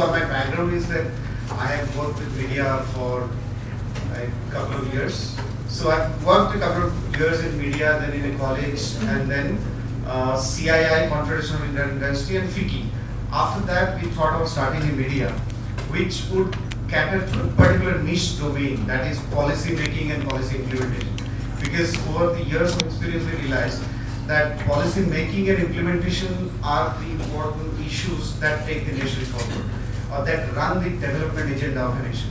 So my background is that I have worked with media for a couple of years. So I've worked a couple of years in media, then in a college, and then CII, Confederation of Indian Industry, and Fiji. After that, we thought of starting a media which would cater to a particular niche domain, that is policy making and policy implementation. Because over the years of experience, we realized that policy making and implementation are the important issues that take the nation forward, or that run the development agenda of a nation.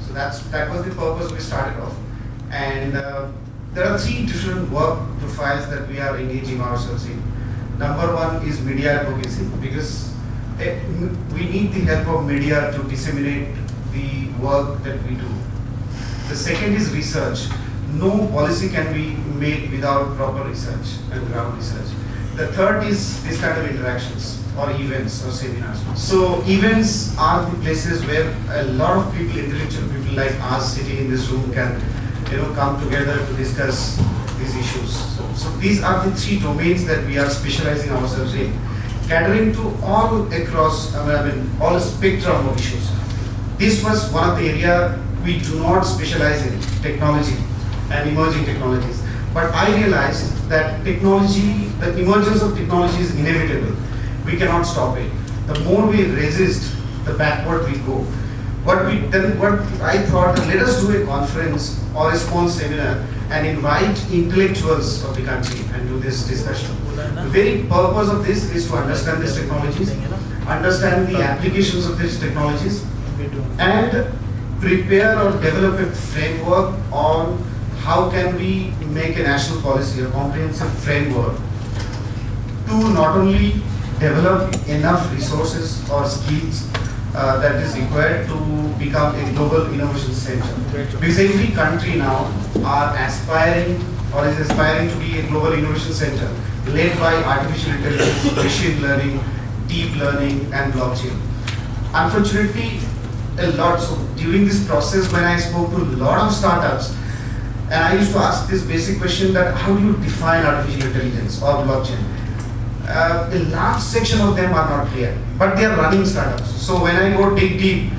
So that was the purpose we started off. And there are three different work profiles that we are engaging ourselves in. Number one is media advocacy, because we need the help of media to disseminate the work that we do. The second is research. No policy can be made without proper research and ground research. The third is this kind of interactions or events or seminars. So events are the places where a lot of people, intellectual people like us sitting in this room can come together to discuss these issues. So these are the three domains that we are specializing ourselves in, catering to all across, all spectrum of issues. This was one of the area we do not specialize in, technology and emerging technologies. But I realized that technology, the emergence of technology is inevitable. We cannot stop it. The more we resist, the backward we go. What I thought, let us do a conference or a small seminar and invite intellectuals of the country and do this discussion. The very purpose of this is to understand these technologies, understand the applications of these technologies, and prepare or develop a framework on how can we make a national policy, a comprehensive framework to not only develop enough resources or skills that is required to become a global innovation center. Because every country now are aspiring or is aspiring to be a global innovation center led by artificial intelligence, machine learning, deep learning, and blockchain. Unfortunately, so during this process, when I spoke to a lot of startups, and I used to ask this basic question that how do you define artificial intelligence or blockchain? A large section of them are not clear, but they are running startups. So when I go dig deep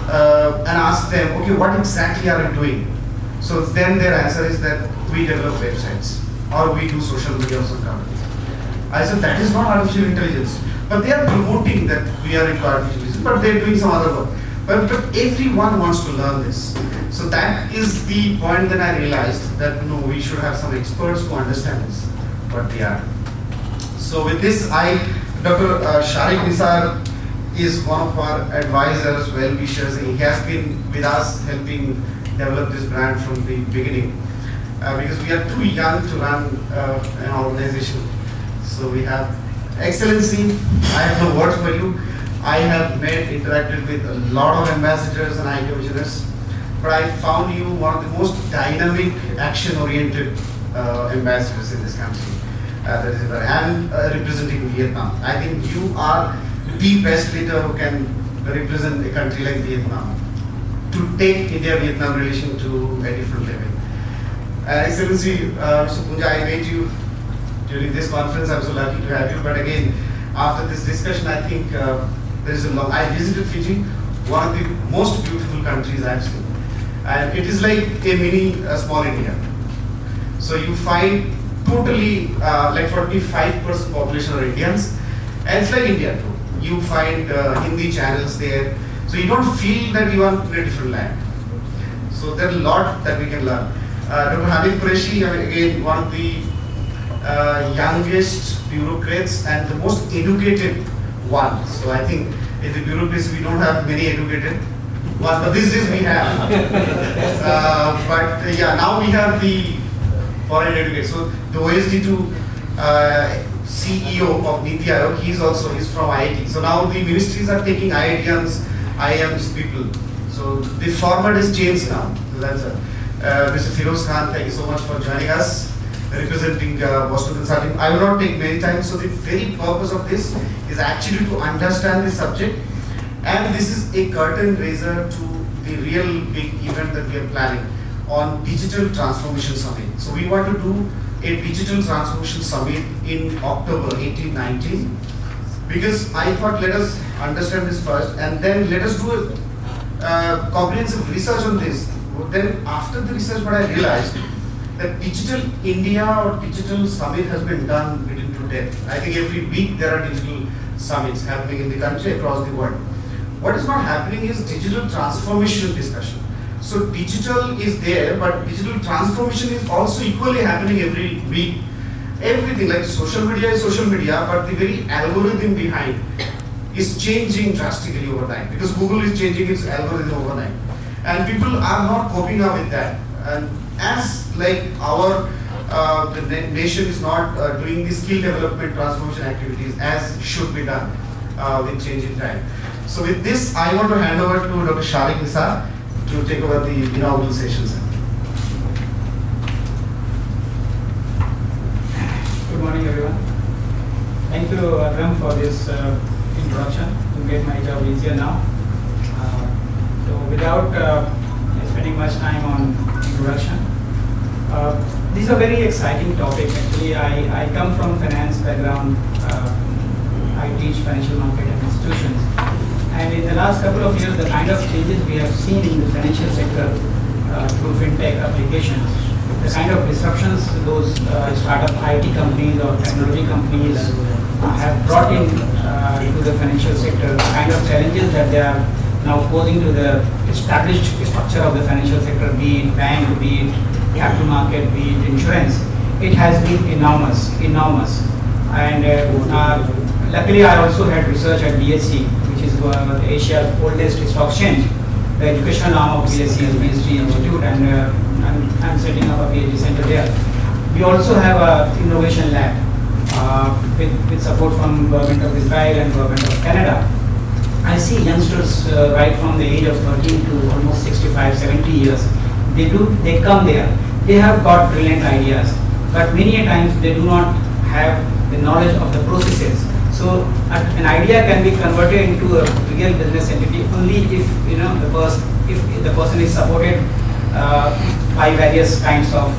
and ask them, okay, what exactly are you doing? So then their answer is that we develop websites or we do social media of some companies. I said that is not artificial intelligence, but they are promoting that we are into artificial intelligence, but they are doing some other work. But everyone wants to learn this. So that is the point that I realized that no, we should have some experts to understand this, what they are. So with this, Dr. Shariq Nisar is one of our advisors, well-wishers. He has been with us helping develop this brand from the beginning because we are too young to run an organization. So we have Excellency, I have no words for you. I have interacted with a lot of ambassadors and ideologists, but I found you one of the most dynamic, action-oriented ambassadors in this country. And representing Vietnam. I think you are the best leader who can represent a country like Vietnam to take India-Vietnam relation to a different level. Excellency, Mr. Punja, I met you during this conference. I'm so lucky to have you. But again, after this discussion, I think there is I visited Fiji, one of the most beautiful countries I've seen. And it is like a small India. So you find totally like 45% population are Indians, and it's like India too. You find Hindi channels there, so you don't feel that you are in a different land. So there's a lot that we can learn. Dr. Hamid Qureshi, again, one of the youngest bureaucrats and the most educated one. So I think in the bureaucracy we don't have many educated ones, but these days we have. But yeah, now we have the foreign educated. So the OSD2 CEO of Niti Aayog, he's from IIT. So now the ministries are taking IIM's people. So the format is changed now. So that's Mr. Firoz Khan, thank you so much for joining us, representing Boston Consulting. I will not take many time. So the very purpose of this is actually to understand the subject, and this is a curtain raiser to the real big event that we are planning on Digital Transformation Summit. So we want to do a Digital Transformation Summit in October 18-19 because I thought let us understand this first and then let us do a comprehensive research on this. Then after the research, what I realized that Digital India or Digital Summit has been done within to death. I think every week there are digital summits happening in the country across the world. What is not happening is digital transformation discussion. So digital is there, but digital transformation is also equally happening every week. Everything like social media is social media, but the very algorithm behind is changing drastically over time because Google is changing its algorithm overnight. And people are not coping up with that. And as like our the nation is not doing the skill development transformation activities as should be done with changing time. So with this, I want to hand over to Dr. Shariq Nisar to take over the inaugural session. Good morning, everyone. Thank you, Pham, for this introduction to make my job easier now. So without spending much time on introduction, this is a very exciting topic. Actually, I come from finance background. I teach financial market and institutions. And in the last couple of years, the kind of changes we have seen in the financial sector through fintech applications, the kind of disruptions those startup IT companies or technology companies have brought in to the financial sector, the kind of challenges that they are now posing to the established structure of the financial sector, be it bank, be it capital market, be it insurance, it has been enormous. And luckily I also had research at BSc, which is Asia's oldest stock exchange. The educational arm of BSc is BSc Institute, and I'm setting up a PhD center there. We also have an innovation lab with support from Government of Israel and Government of Canada. I see youngsters right from the age of 13 to almost 65, 70 years. They come there. They have got brilliant ideas, but many a times they do not have the knowledge of the processes. So an idea can be converted into a real business entity only if the person is supported by various kinds of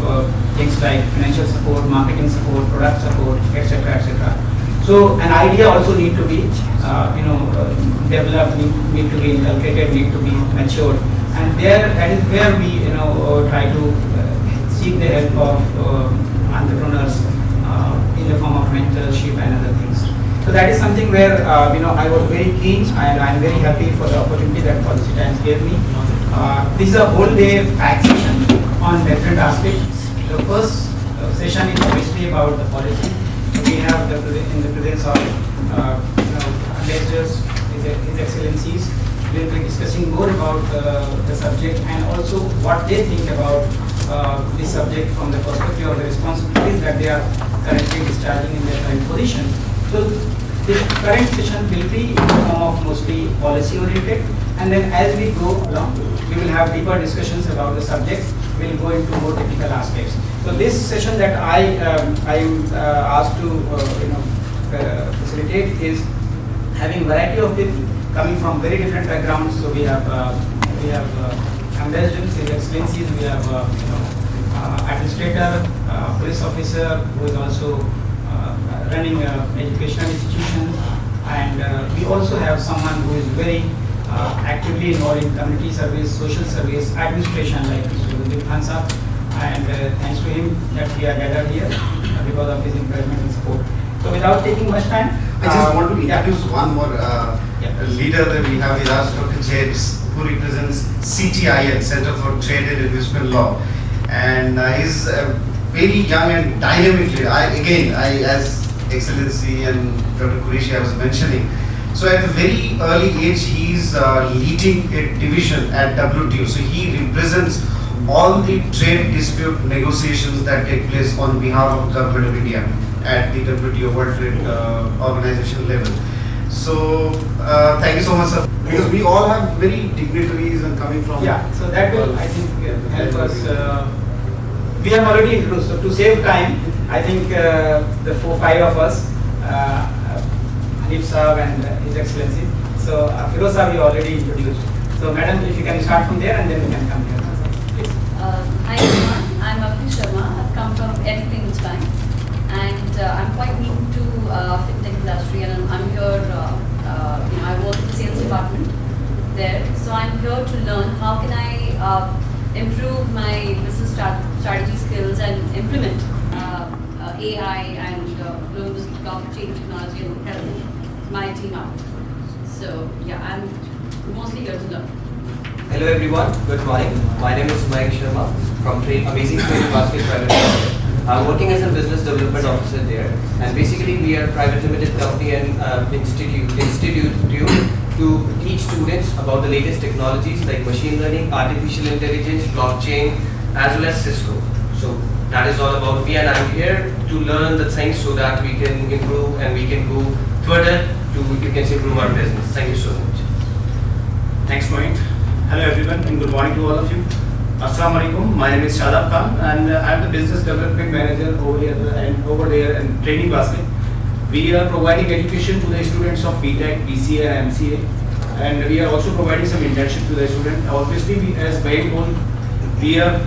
things like financial support, marketing support, product support, etc., etc. So an idea also need to be developed, need to be inculcated, need to be matured, and that is where we try to seek the help of entrepreneurs in the form of mentorship and other things. So that is something where I was very keen, and I am very happy for the opportunity that Policy Times gave me. This is a whole day packed session on different aspects. The first session is obviously about the policy. We have in the presence of lecturers, His Excellencies. We will be discussing more about the subject and also what they think about this subject from the perspective of the responsibilities that they are currently discharging in their current position. So this current session will be in the form of mostly policy oriented, and then as we go along, we will have deeper discussions about the subject. We will go into more technical aspects. So this session that I am asked to facilitate is having variety of people coming from very different backgrounds. So we have ambassadors, His Excellencies, we have administrator, police officer who is also running educational institutions, and we also have someone who is very actively involved in community service, social service, administration, like Mr. Pham Sanh Chau, and thanks to him that we are gathered here because of his encouragement and support. So without taking much time, I just want to introduce one more leader that we have with us, Dr. James, who represents CTIL, Center for Trade and Investment Law, and he's a very young and dynamic leader. As Excellency and Dr. Qureshi I was mentioning, so at a very early age he's leading a division at WTO. So he represents all the trade dispute negotiations that take place on behalf of the Government of India at the WTO World Trade Organization level. So thank you so much, sir. Because we all have very dignitaries and coming from. Yeah, so that will, I think, help us. We have already introduced. So to save time, I think the 4-5 of us, Hanif Sahab and His Excellency. So Firoz Sahab you already introduced. So Madam, if you can start from there and then we can come here. Please. Hi everyone, I'm Abhi Sharma. I've come from Everything is Fine, and I'm quite new to fintech industry, and I'm here. I work in the sales department there, so I'm here to learn how can I improve my business strategy skills and implement AI and learn this blockchain technology and help my team out. So yeah, I'm mostly here to learn. Hello everyone, good morning. My name is Pham Sanh Chau from Amazing Trading Basket Private Limited. I'm working as a business development officer there, and basically we are a private limited company and institute to teach students about the latest technologies like machine learning, artificial intelligence, blockchain, as well as Cisco. So that is all about me, and I'm here to learn the things so that we can improve and we can go further to, you can say, improve our business. Thank you so much. Thanks, Mohit. Hello everyone and good morning to all of you. Assalamu alaikum. My name is Shadab Khan and I'm the business development manager over there and training basket. We are providing education to the students of BTech, BCA and MCA, and we are also providing some internship to the student. Obviously, as by goal, we are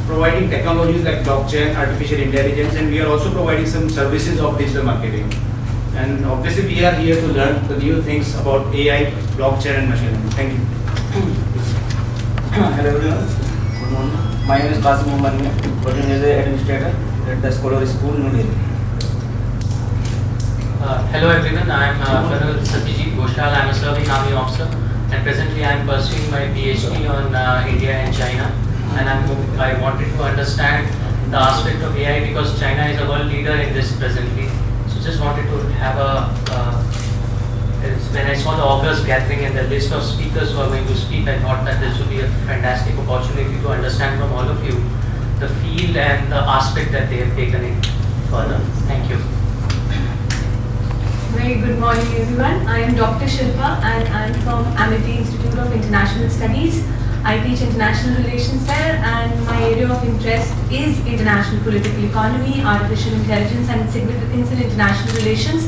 providing technologies like blockchain, artificial intelligence, and we are also providing some services of digital marketing. And obviously, we are here to learn the new things about AI, blockchain, and machine learning. Thank you. Hello everyone, good morning. My name is Qasim Muhammad, working as an administrator at the Scholar School, New Delhi. Hello everyone, I am Colonel Satyajit Ghoshal. I am a serving army officer, and presently I am pursuing my PhD on India and China, and I wanted to understand the aspect of AI because China is a world leader in this presently. So just wanted to have when I saw the August gathering and the list of speakers who are going to speak, I thought that this would be a fantastic opportunity to understand from all of you the field and the aspect that they have taken it further. Thank you. Very good morning everyone. I am Dr. Shilpa and I am from Amity Institute of International Studies. I teach international relations there, and my area of interest is international political economy, artificial intelligence and its significance in international relations.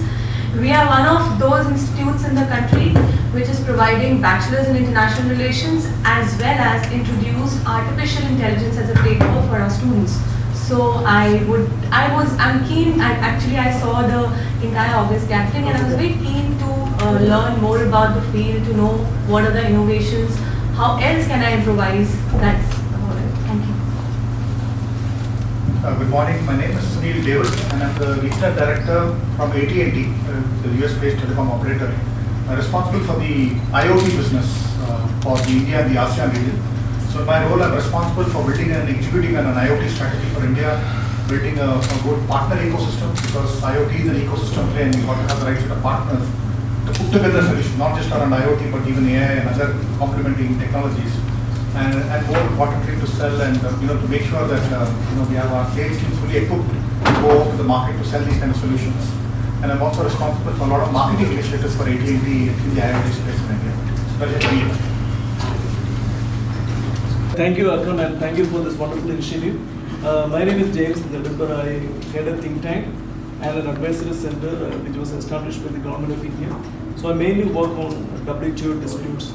We are one of those institutes in the country which is providing bachelor's in international relations as well as introduced artificial intelligence as a paper for our students. So I'm keen, actually I saw the entire August gathering and I was very keen to learn more about the field, to know what are the innovations, how else can I improvise. That's about it. Thank you. Good morning, my name is Sunil David and I'm the Regional Director from AT&T, the US-based telecom operator, responsible for the IoT business for the India and the ASEAN region. So in my role, I'm responsible for building and executing an IoT strategy for India, building a good partner ecosystem, because IoT is an ecosystem play and we want to have the right set of partners to put together a solution, not just around IoT but even AI and other complementing technologies. And more importantly to sell and to make sure that we have our sales teams fully equipped to go to the market to sell these kind of solutions. And I'm also responsible for a lot of marketing initiatives for AT&T in the IoT space in India. Pleasure to meet you. Thank you, Akram, and thank you for this wonderful initiative. My name is James Nilbhar. I head a think tank and an advisory center which was established by the government of India. So I mainly work on WTO disputes,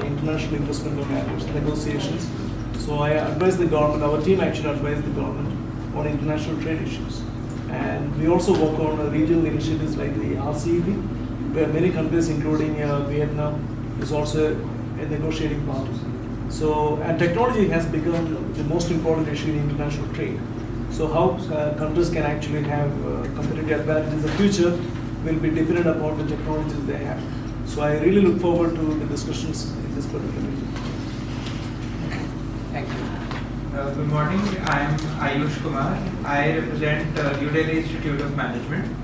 international investment matters, negotiations. So I advise the government, our team actually advises the government on international trade issues. And we also work on regional initiatives like the RCEP, where many countries including Vietnam is also a negotiating party. So, and technology has become the most important issue in international trade. So how countries can actually have competitive advantage in the future will be dependent upon the technologies they have. So I really look forward to the discussions in this particular meeting. Thank you. Good morning, I am Ayush Kumar. I represent New Delhi Institute of Management.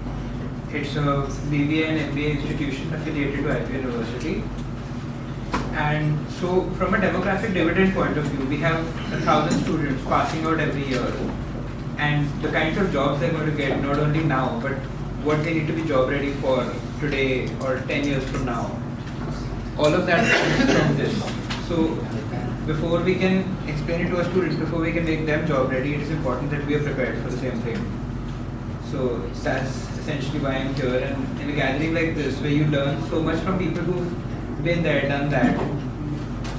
It's a BBA and MBA institution affiliated to IPL University. And so from a demographic dividend point of view, we have 1,000 students passing out every year. And the kinds of jobs they're going to get, not only now, but what they need to be job ready for today or 10 years from now. All of that comes from this. So before we can explain it to our students, before we can make them job ready, it is important that we are prepared for the same thing. So that's essentially why I'm here. And in a gathering like this, where you learn so much from people who've been there, done that.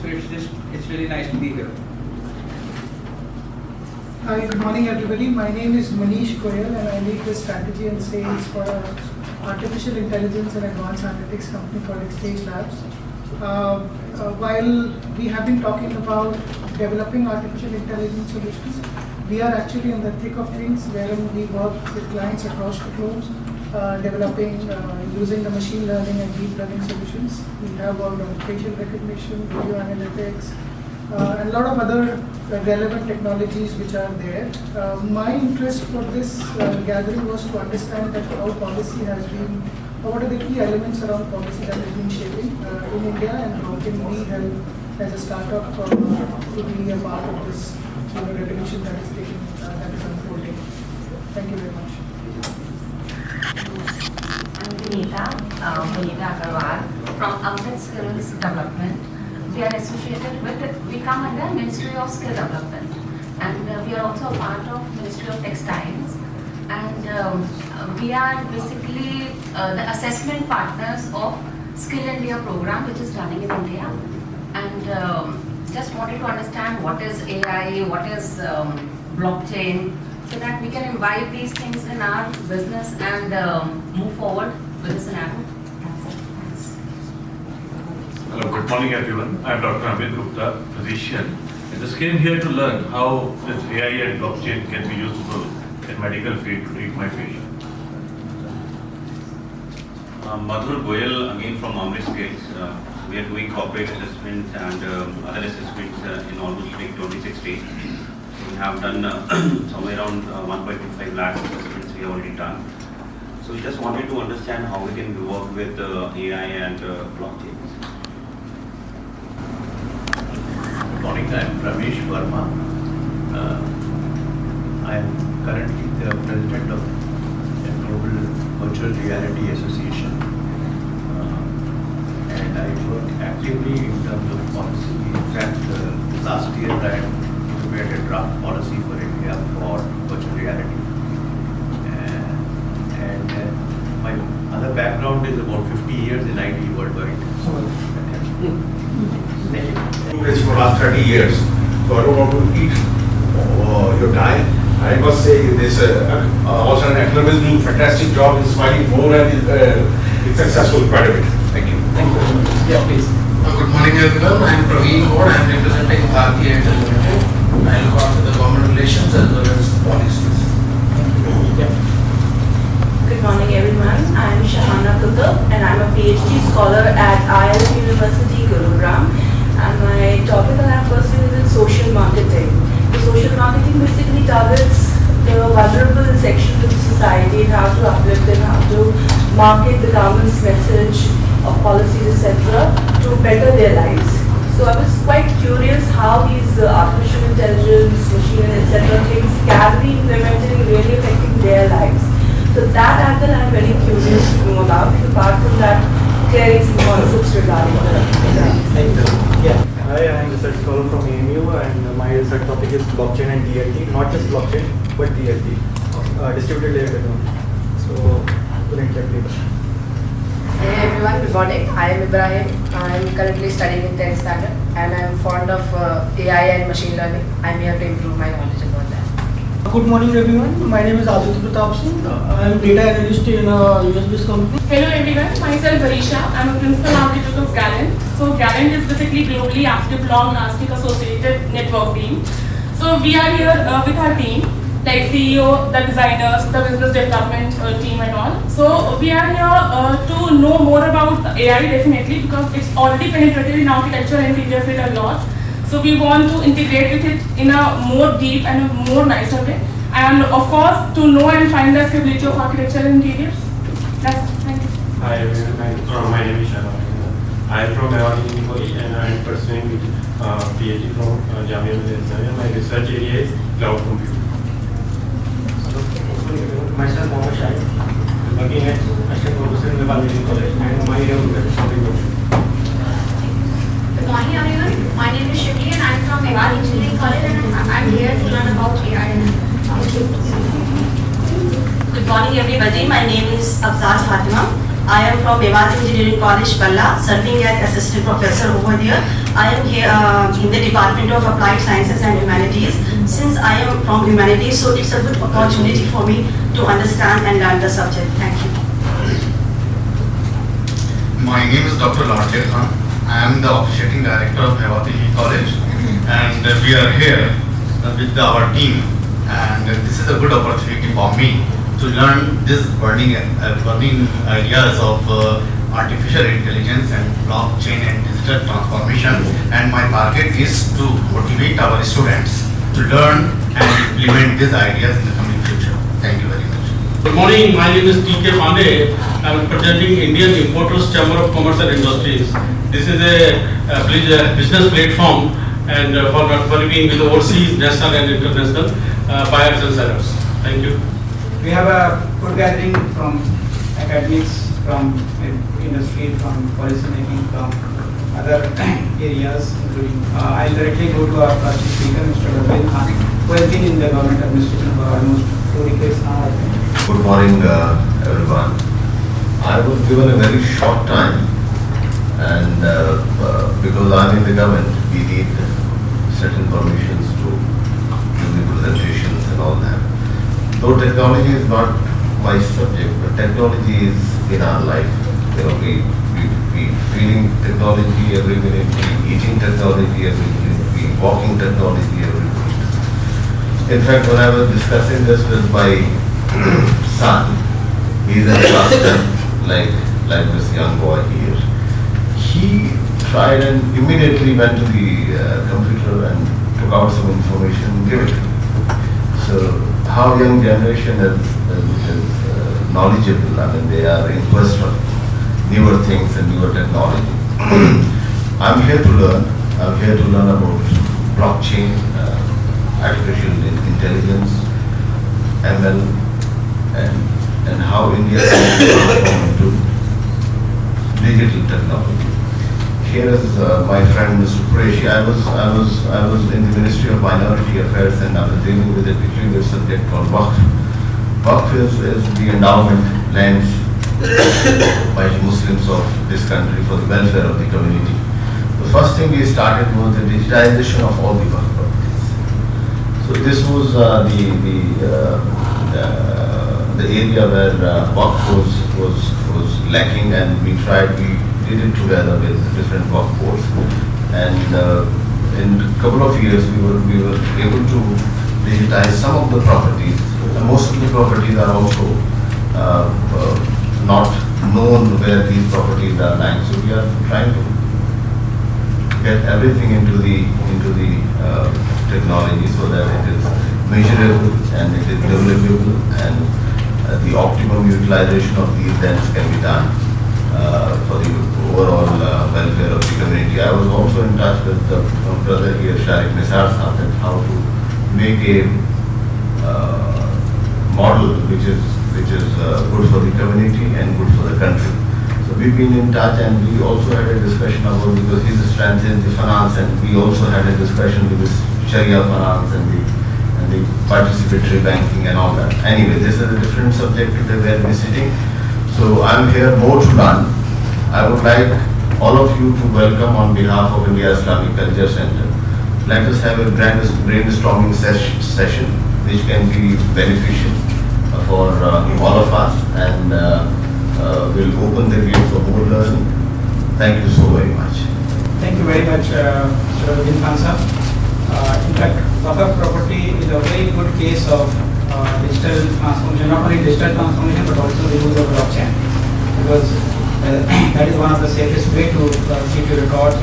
So it's really nice to be here. Hi, good morning everybody. My name is Manish Goyal and I lead the strategy and sales for artificial intelligence and advanced analytics company called Exchange Labs. While we have been talking about developing artificial intelligence solutions, we are actually in the thick of things wherein we work with clients across the globe, developing, using the machine learning and deep learning solutions. We have worked on facial recognition, video analytics, and a lot of other relevant technologies which are there. My interest for this gathering was to understand that how policy has been, what are the key elements around policy that has been shaping in India, and how can we help as a startup to be a part of this revolution that is taking, that is unfolding. Thank you very much. I'm Vinita Agarwal from Untitled Skills Development. We are associated with, we come under Ministry of Skill Development, and we are also a part of Ministry of Textiles, and we are basically the assessment partners of Skill India program, which is running in India, and just wanted to understand what is AI, what is blockchain, so that we can imbibe these things in our business and move forward with the scenario. Thanks. Hello, good morning everyone. I am Dr. Amit Gupta, physician. I just came here to learn how this AI and blockchain can be useful in medical field to treat my patient. Madhur Goyal again from Amrit Scales. We are doing corporate assessments and other assessments in almost like 26 states. We have done somewhere around 1.25 lakh assessments we have already done. So we just wanted to understand how we can work with AI and blockchain. Good morning, I am Ramesh Verma. I am currently the president of the Global Virtual Reality Association. And I work actively in terms of policy. In fact, last year I prepared a draft policy for India for virtual reality. And my other background is about 50 years in IT worldwide. For last 30 years, so I don't want to eat your time. I must say this also an economist doing fantastic job, is fighting more and is successful quite a bit. Thank you. Thank you very much. Yeah, please. Good morning everyone. I am Praveen Gaur. I am representing Bharti Airtel Limited. I look after the government relations as well as policies. Yeah. Good morning everyone. I am Shahana Kutub and I am a PhD scholar at IICC University, Gurugram. And my topic that I am pursuing is in social marketing. The social marketing basically targets the vulnerable sections of society, how to uplift them, how to market the government's message of policies, etc., to better their lives. So I was quite curious how these artificial intelligence, machine, etc. things can be implemented in really affecting their lives. So that angle I am very curious to know about, apart from that, clearing some concepts regarding the Yeah, I am a research scholar from AMU, and my research topic is blockchain and DLT, not just blockchain, but DLT, distributed layer technology. So, Hey everyone, good morning. I am Ibrahim. I am currently studying in 10th standard and I am fond of AI and machine learning. I am here to improve my knowledge about that. Good morning everyone. My name is Adjunct. I am data analyst in a US-based company. Hello everyone, myself Varisha. I am a principal architect of Gallant. So Gallant is basically globally active long-lasting associated network team. So we are here with our team, like CEO, the designers, the business development team and all. So we are here to know more about AI definitely, because it's already penetrated in architecture and interior field a lot. So we want to integrate with it in a more deep and a more nicer way. And of course, to know and find the scalability of architecture and interiors. That's it. Thank you. Hi everyone, my name is Shariq. I am from Badruddin College and I am pursuing PhD from Jamia Millia. My research area is cloud computing. Myself, Mohammed Shariq, working at Assistant Professor in the Badruddin College, and my area is something good. Good morning everyone, my name is Shariq and I am from Mewat Engineering College and I am here to learn about AI. Good morning everybody, my name is Afzal Fatima. I am from Mewat Engineering College, Palla, serving as Assistant Professor over there. I am here in the Department of Applied Sciences and Humanities. Since I am from Humanities, so it's a good opportunity for me to understand and learn the subject. Thank you. My name is Dr. Larkir Khan. I am the officiating director of Mewati College, and we are here with our team. And this is a good opportunity for me to learn this burning ideas of artificial intelligence and blockchain and digital transformation. And my target is to motivate our students to learn and implement these ideas in the coming future. Thank you very much. Good morning, my name is T.K. Pandey. I am representing Indian Importers Chamber of Commerce and Industries. This is a business platform and for working with overseas, national and international buyers and sellers. Thank you. We have a good gathering from academics, from industry, from policy making, from other areas, including I'll directly go to our first speaker, Mr. Badruddin Khan, who has been in the government administration for almost 2 decades now, I think. Good morning, everyone. I was given a very short time, and because I'm in the government, we need certain permissions to do the presentations and all that. Though technology is not my subject, but technology is in our life. You know, we feeling technology every minute, we eating technology every minute, we walking technology every minute. In fact, when I was discussing this with my son, he's in class 10, like this young boy here. He tried and immediately went to the computer and took out some information and gave it to me. So how young generation is knowledgeable, I mean they are in quest of newer things and newer technology. I'm here to learn. I'm here to learn about blockchain, artificial intelligence, ML, and how India can transform into digital technology. Here is my friend Mr. Qureshi. I was in the Ministry of Minority Affairs and I was dealing with a peculiar subject called Waqf. Waqf is the endowment lands by the Muslims of this country for the welfare of the community. The first thing we started was the digitization of all the Waqf properties. So this was the area where Waqf was lacking, and we did it together with different Waqf boards. And in a couple of years, we were able to digitize some of the properties. Most of the properties are also not known where these properties are lying. So we are trying to get everything into the technology so that it is measurable and it is developable, and the optimum utilization of these lands can be done for the overall welfare of the community. I was also in touch with the brother here, Shariq, Nisar, and how to make a model which is good for the community and good for the country. So we've been in touch, and we also had a discussion about, because his strength is the finance, and we also had a discussion with this Sharia finance and the participatory banking and all that. Anyway, this is a different subject today where we're sitting. So I'm here more to learn. I would like all of you to welcome on behalf of India Islamic Culture Center. Let us have a brainstorming session which can be beneficial for all of us, and will open the gate for more learning. Thank you so very much. Thank you very much, Mr. Badruddin Khan sir. In fact, Waqf property is a very good case of digital transformation, not only digital transformation but also the use of blockchain, because that is one of the safest way to keep your record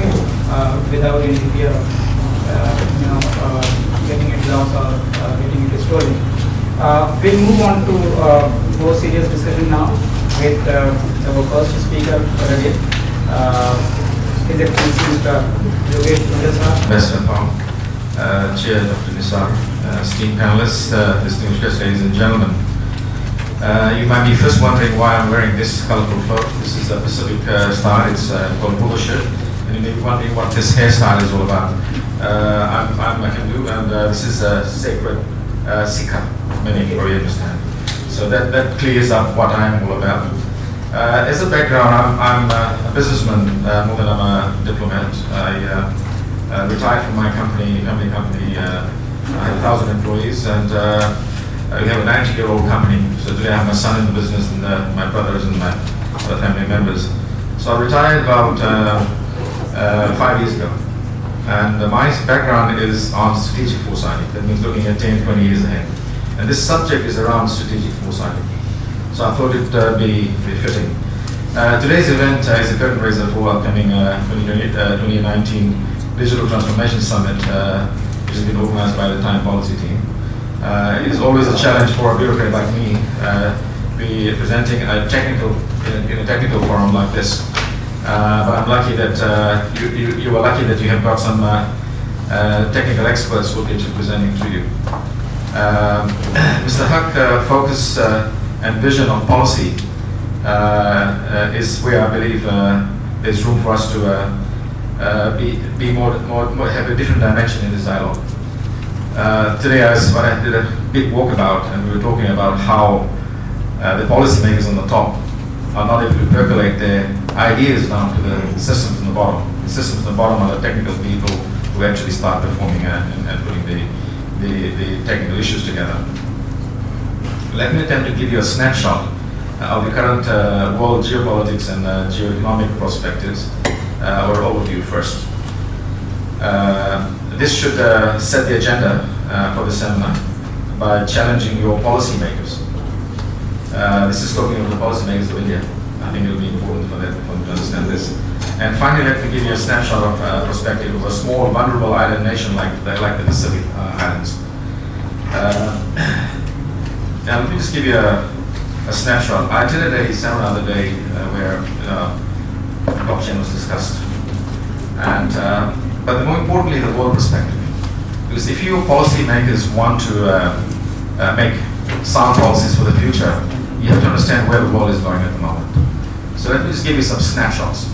without any fear of getting it lost or getting it stolen. We'll move on to more serious discussion now with our first speaker for the day. His Excellency Mr. Yogesh. Mr. Pham, Chair Dr. Nisar, esteemed panelists, distinguished guests, ladies and gentlemen. You might be first wondering why I'm wearing this colorful cloak. This is a Pacific style, it's called polo shirt. And you may be wondering what this hairstyle is all about. I'm a Hindu, and this is a sacred Sikha, many probably understand. So that clears up what I'm all about. As a background, I'm a businessman more than I'm a diplomat. I retired from my family company. I had 1,000 employees, and we have a 90-year-old company. So today I have my son in the business, and my brothers and my other family members. So I retired about 5 years ago. And my background is on strategic foresight. That means looking at 10, 20 years ahead. And this subject is around strategic foresight. So I thought it would be fitting. Today's event is a curtain raiser for upcoming 2019 Digital Transformation Summit, which has been organized by the Time Policy team. It is always a challenge for a bureaucrat like me be presenting a technical in a technical forum like this. But I'm lucky that you were lucky that you have got some technical experts who will be presenting to you. Mr. Huck's focus and vision of policy is where I believe there's room for us to be more have a different dimension in this dialogue. Today I did a big walkabout and we were talking about how the policymakers on the top are not able to percolate their ideas down to the systems on the bottom. The systems on the bottom are the technical people who actually start performing and putting the technical issues together. Let me attempt to give you a snapshot of the current world geopolitics and geoeconomic perspectives, or overview first. This should set the agenda for the seminar by challenging your policymakers. This is talking about the policymakers of India. I think it will be important for them to understand this. And finally, let me give you a snapshot of perspective of a small, vulnerable island nation like the Pacific Islands. Now, let me just give you a snapshot. I attended a seminar the other day where blockchain was discussed. And but more importantly, the world perspective. Because if you policymakers want to make sound policies for the future, you have to understand where the world is going at the moment. So let me just give you some snapshots.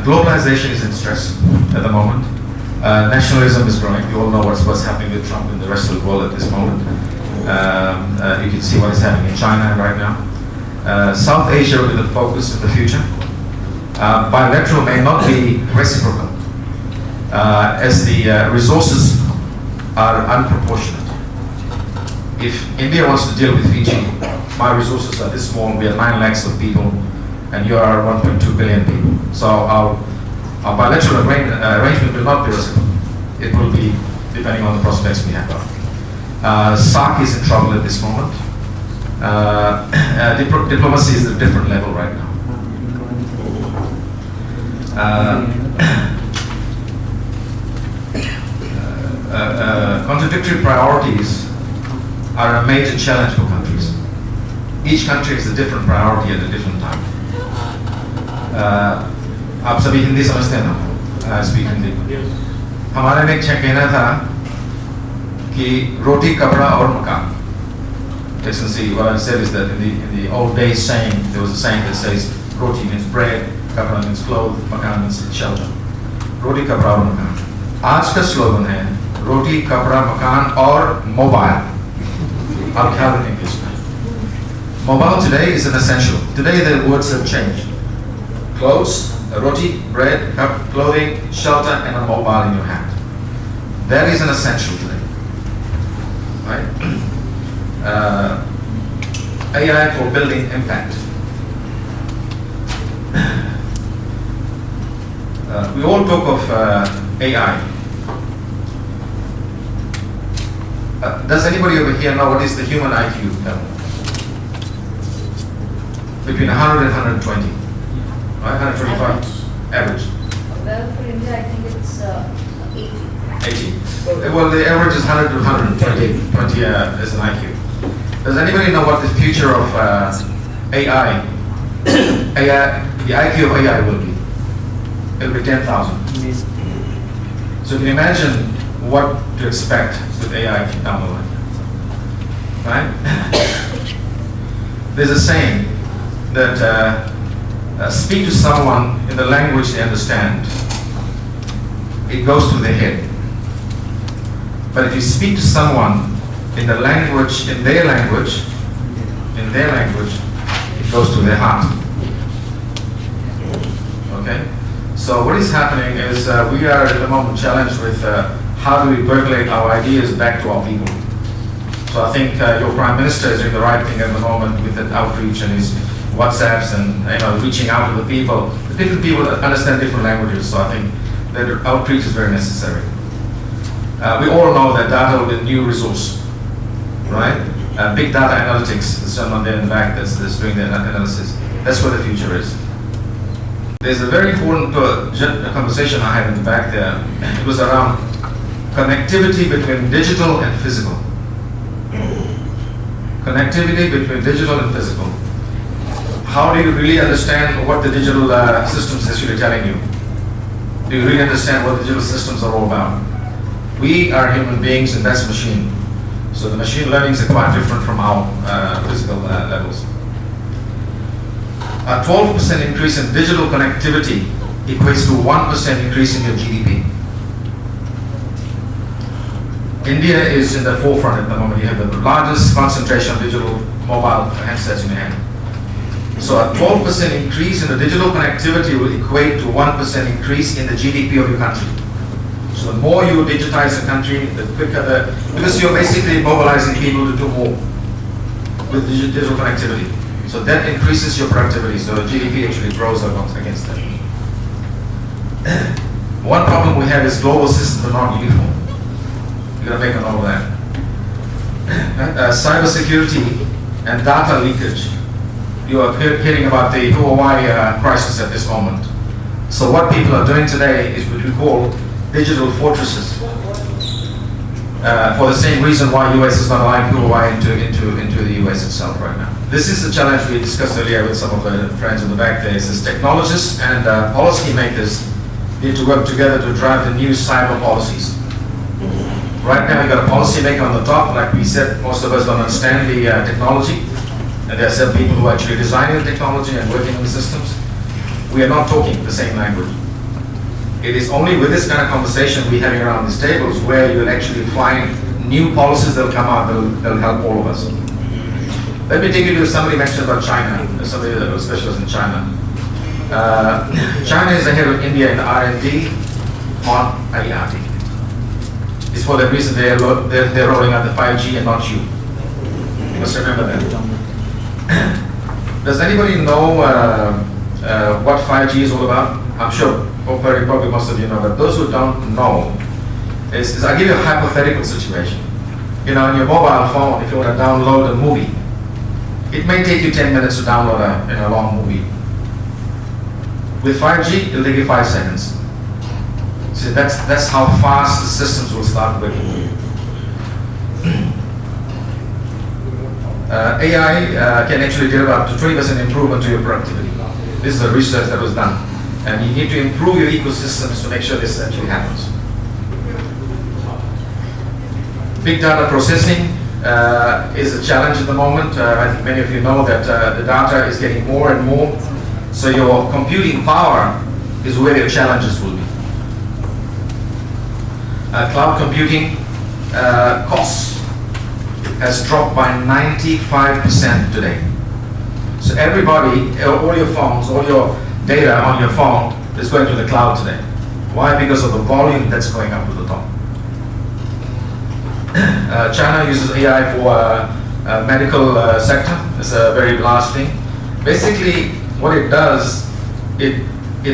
Globalization is in stress at the moment. Nationalism is growing. You all know what's happening with Trump and the rest of the world at this moment. You can see what is happening in China right now. South Asia will be the focus of the future. Bilateral may not be reciprocal, as the resources are unproportionate. If India wants to deal with Fiji, my resources are this small, we are 9 lakhs of people, and you are 1.2 billion people. So our bilateral arrangement will not be reciprocal. It will be depending on the prospects we have. SARC is in trouble at this moment. Diplomacy is at a different level right now. Contradictory priorities are a major challenge for countries. Each country has a different priority at a different time. आप सभी हिंदी समझते हैं ना? Speak Hindi. हमारे ने एक कहना था कि रोटी, कपड़ा और मकान. Excellency, what I said is that in the old days saying, there was a saying that says roti means bread, kapra means clothes, makan means shelter. Roti, kapra और मकान. आज का स्लोगन है रोटी, कपड़ा, मकान और मोबाइल. आप ख्याल रखेंगे इसमें. Mobile today is an essential. Today the words have changed. Clothes, roti, bread, clothing, shelter, and a mobile in your hand. That is an essential today. Right? AI for building impact. We all talk of AI. Does anybody over here know what is the human IQ level? Between 100 and 120. Right? 125? Average. Well, for India, I think it's 80. 80. Well, the average is 100 to 120. 20 is an IQ. Does anybody know what the future of AI, the IQ of AI will be? It will be 10,000. So you can imagine what to expect with AI down the line. Right? There's a saying that speak to someone in the language they understand, it goes to their head. But if you speak to someone in the language, in their language, it goes to their heart. Okay? So what is happening is we are at the moment challenged with how do we percolate our ideas back to our people. So I think your Prime Minister is doing the right thing at the moment with that outreach, and he's WhatsApps and reaching out to the people. The different people understand different languages, so I think that outreach is very necessary. We all know that data will be a new resource, right? Big data analytics, the gentleman there in the back that's doing the analysis. That's where the future is. There's a very important conversation I had in the back there. It was around connectivity between digital and physical. Connectivity between digital and physical. How do you really understand what the digital systems is actually telling you? Do you really understand what digital systems are all about? We are human beings and that's machine. So the machine learnings are quite different from our physical levels. A 12% increase in digital connectivity equates to 1% increase in your GDP. India is in the forefront at the moment. You have the largest concentration of digital mobile handsets in your hand. So a 12% increase in the digital connectivity will equate to 1% increase in the GDP of your country. So the more you digitize the country, the quicker because you're basically mobilizing people to do more with digital connectivity. So that increases your productivity, so the GDP actually grows against that. One problem we have is global systems are not uniform. You gotta make a note of that. Cybersecurity and data leakage. You are hearing about the Huawei crisis at this moment. So what people are doing today is what we call digital fortresses. For the same reason why US is not allowing Huawei into the US itself right now. This is the challenge we discussed earlier with some of the friends in the back there. Is technologists and policy makers need to work together to drive the new cyber policies. Right now, you got a policy maker on the top. Like we said, most of us don't understand the technology, and there are some people who are actually designing the technology and working on the systems. We are not talking the same language. It is only with this kind of conversation we're having around these tables where you'll actually find new policies that will come out that'll help all of us. Let me take you to somebody mentioned about China. Somebody that was specialist in China. China is ahead of India in R&D on IoT. It's for that reason they're rolling out the 5G and not you. You must remember that. Does anybody know what 5G is all about? I'm sure probably most of you know, but those who don't know, I'll give you a hypothetical situation. On your mobile phone, if you want to download a movie, it may take you 10 minutes to download a long movie. With 5G, it'll take you 5 seconds. So that's how fast the systems will start working. AI can actually deliver up to 20% improvement to your productivity. This is a research that was done. And you need to improve your ecosystems to make sure this actually happens. Big data processing is a challenge at the moment. I think many of you know that the data is getting more and more. So your computing power is where your challenges will be. Cloud computing costs has dropped by 95% today. So everybody, all your phones, all your data on your phone is going to the cloud today. Why? Because of the volume that's going up to the top. China uses AI for medical sector. It's a very large thing. Basically, what it does, it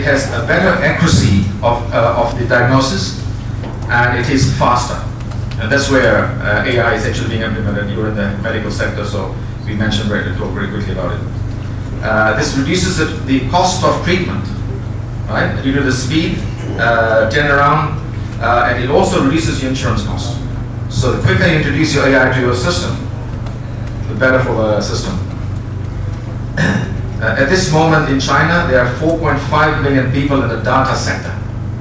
has a better accuracy of the diagnosis, and it is faster. And that's where AI is actually being implemented. You're in the medical sector, so we mentioned talk very quickly about it. This reduces the cost of treatment, right? Due to the speed, turnaround, and it also reduces your insurance costs. So the quicker you introduce your AI to your system, the better for the system. At this moment in China, there are 4.5 million people in the data sector.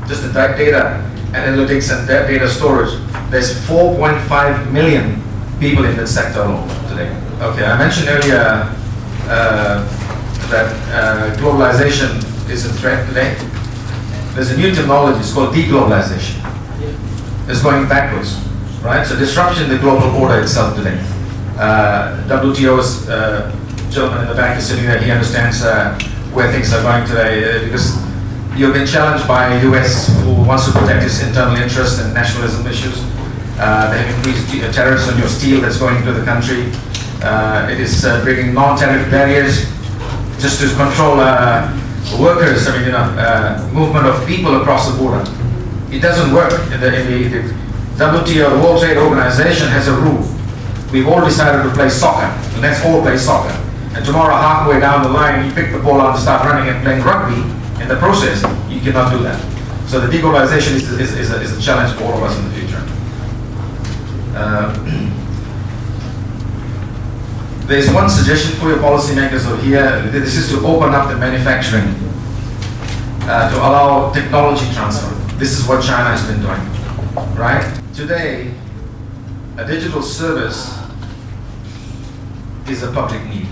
Just the data analytics and data storage. There's 4.5 million people in that sector alone today. Okay, I mentioned earlier that globalization is a threat today. There's a new technology, it's called deglobalization. It's going backwards, right? So disruption in the global order itself today. WTO's gentleman in the back is sitting there, he understands where things are going today because you've been challenged by the US who wants to protect its internal interests and nationalism issues. They have increased tariffs on your steel that's going into the country. It is bringing non-tariff barriers just to control workers, movement of people across the border. It doesn't work. The WTO, the World Trade Organization, has a rule. We've all decided to play soccer. Let's all play soccer. And tomorrow, halfway down the line, you pick the ball up and start running and playing rugby. In the process, you cannot do that. So the deglobalization is a challenge for all of us in the future. There's one suggestion for your policymakers over here. This is to open up the manufacturing to allow technology transfer. This is what China has been doing, right? Today, a digital service is a public need.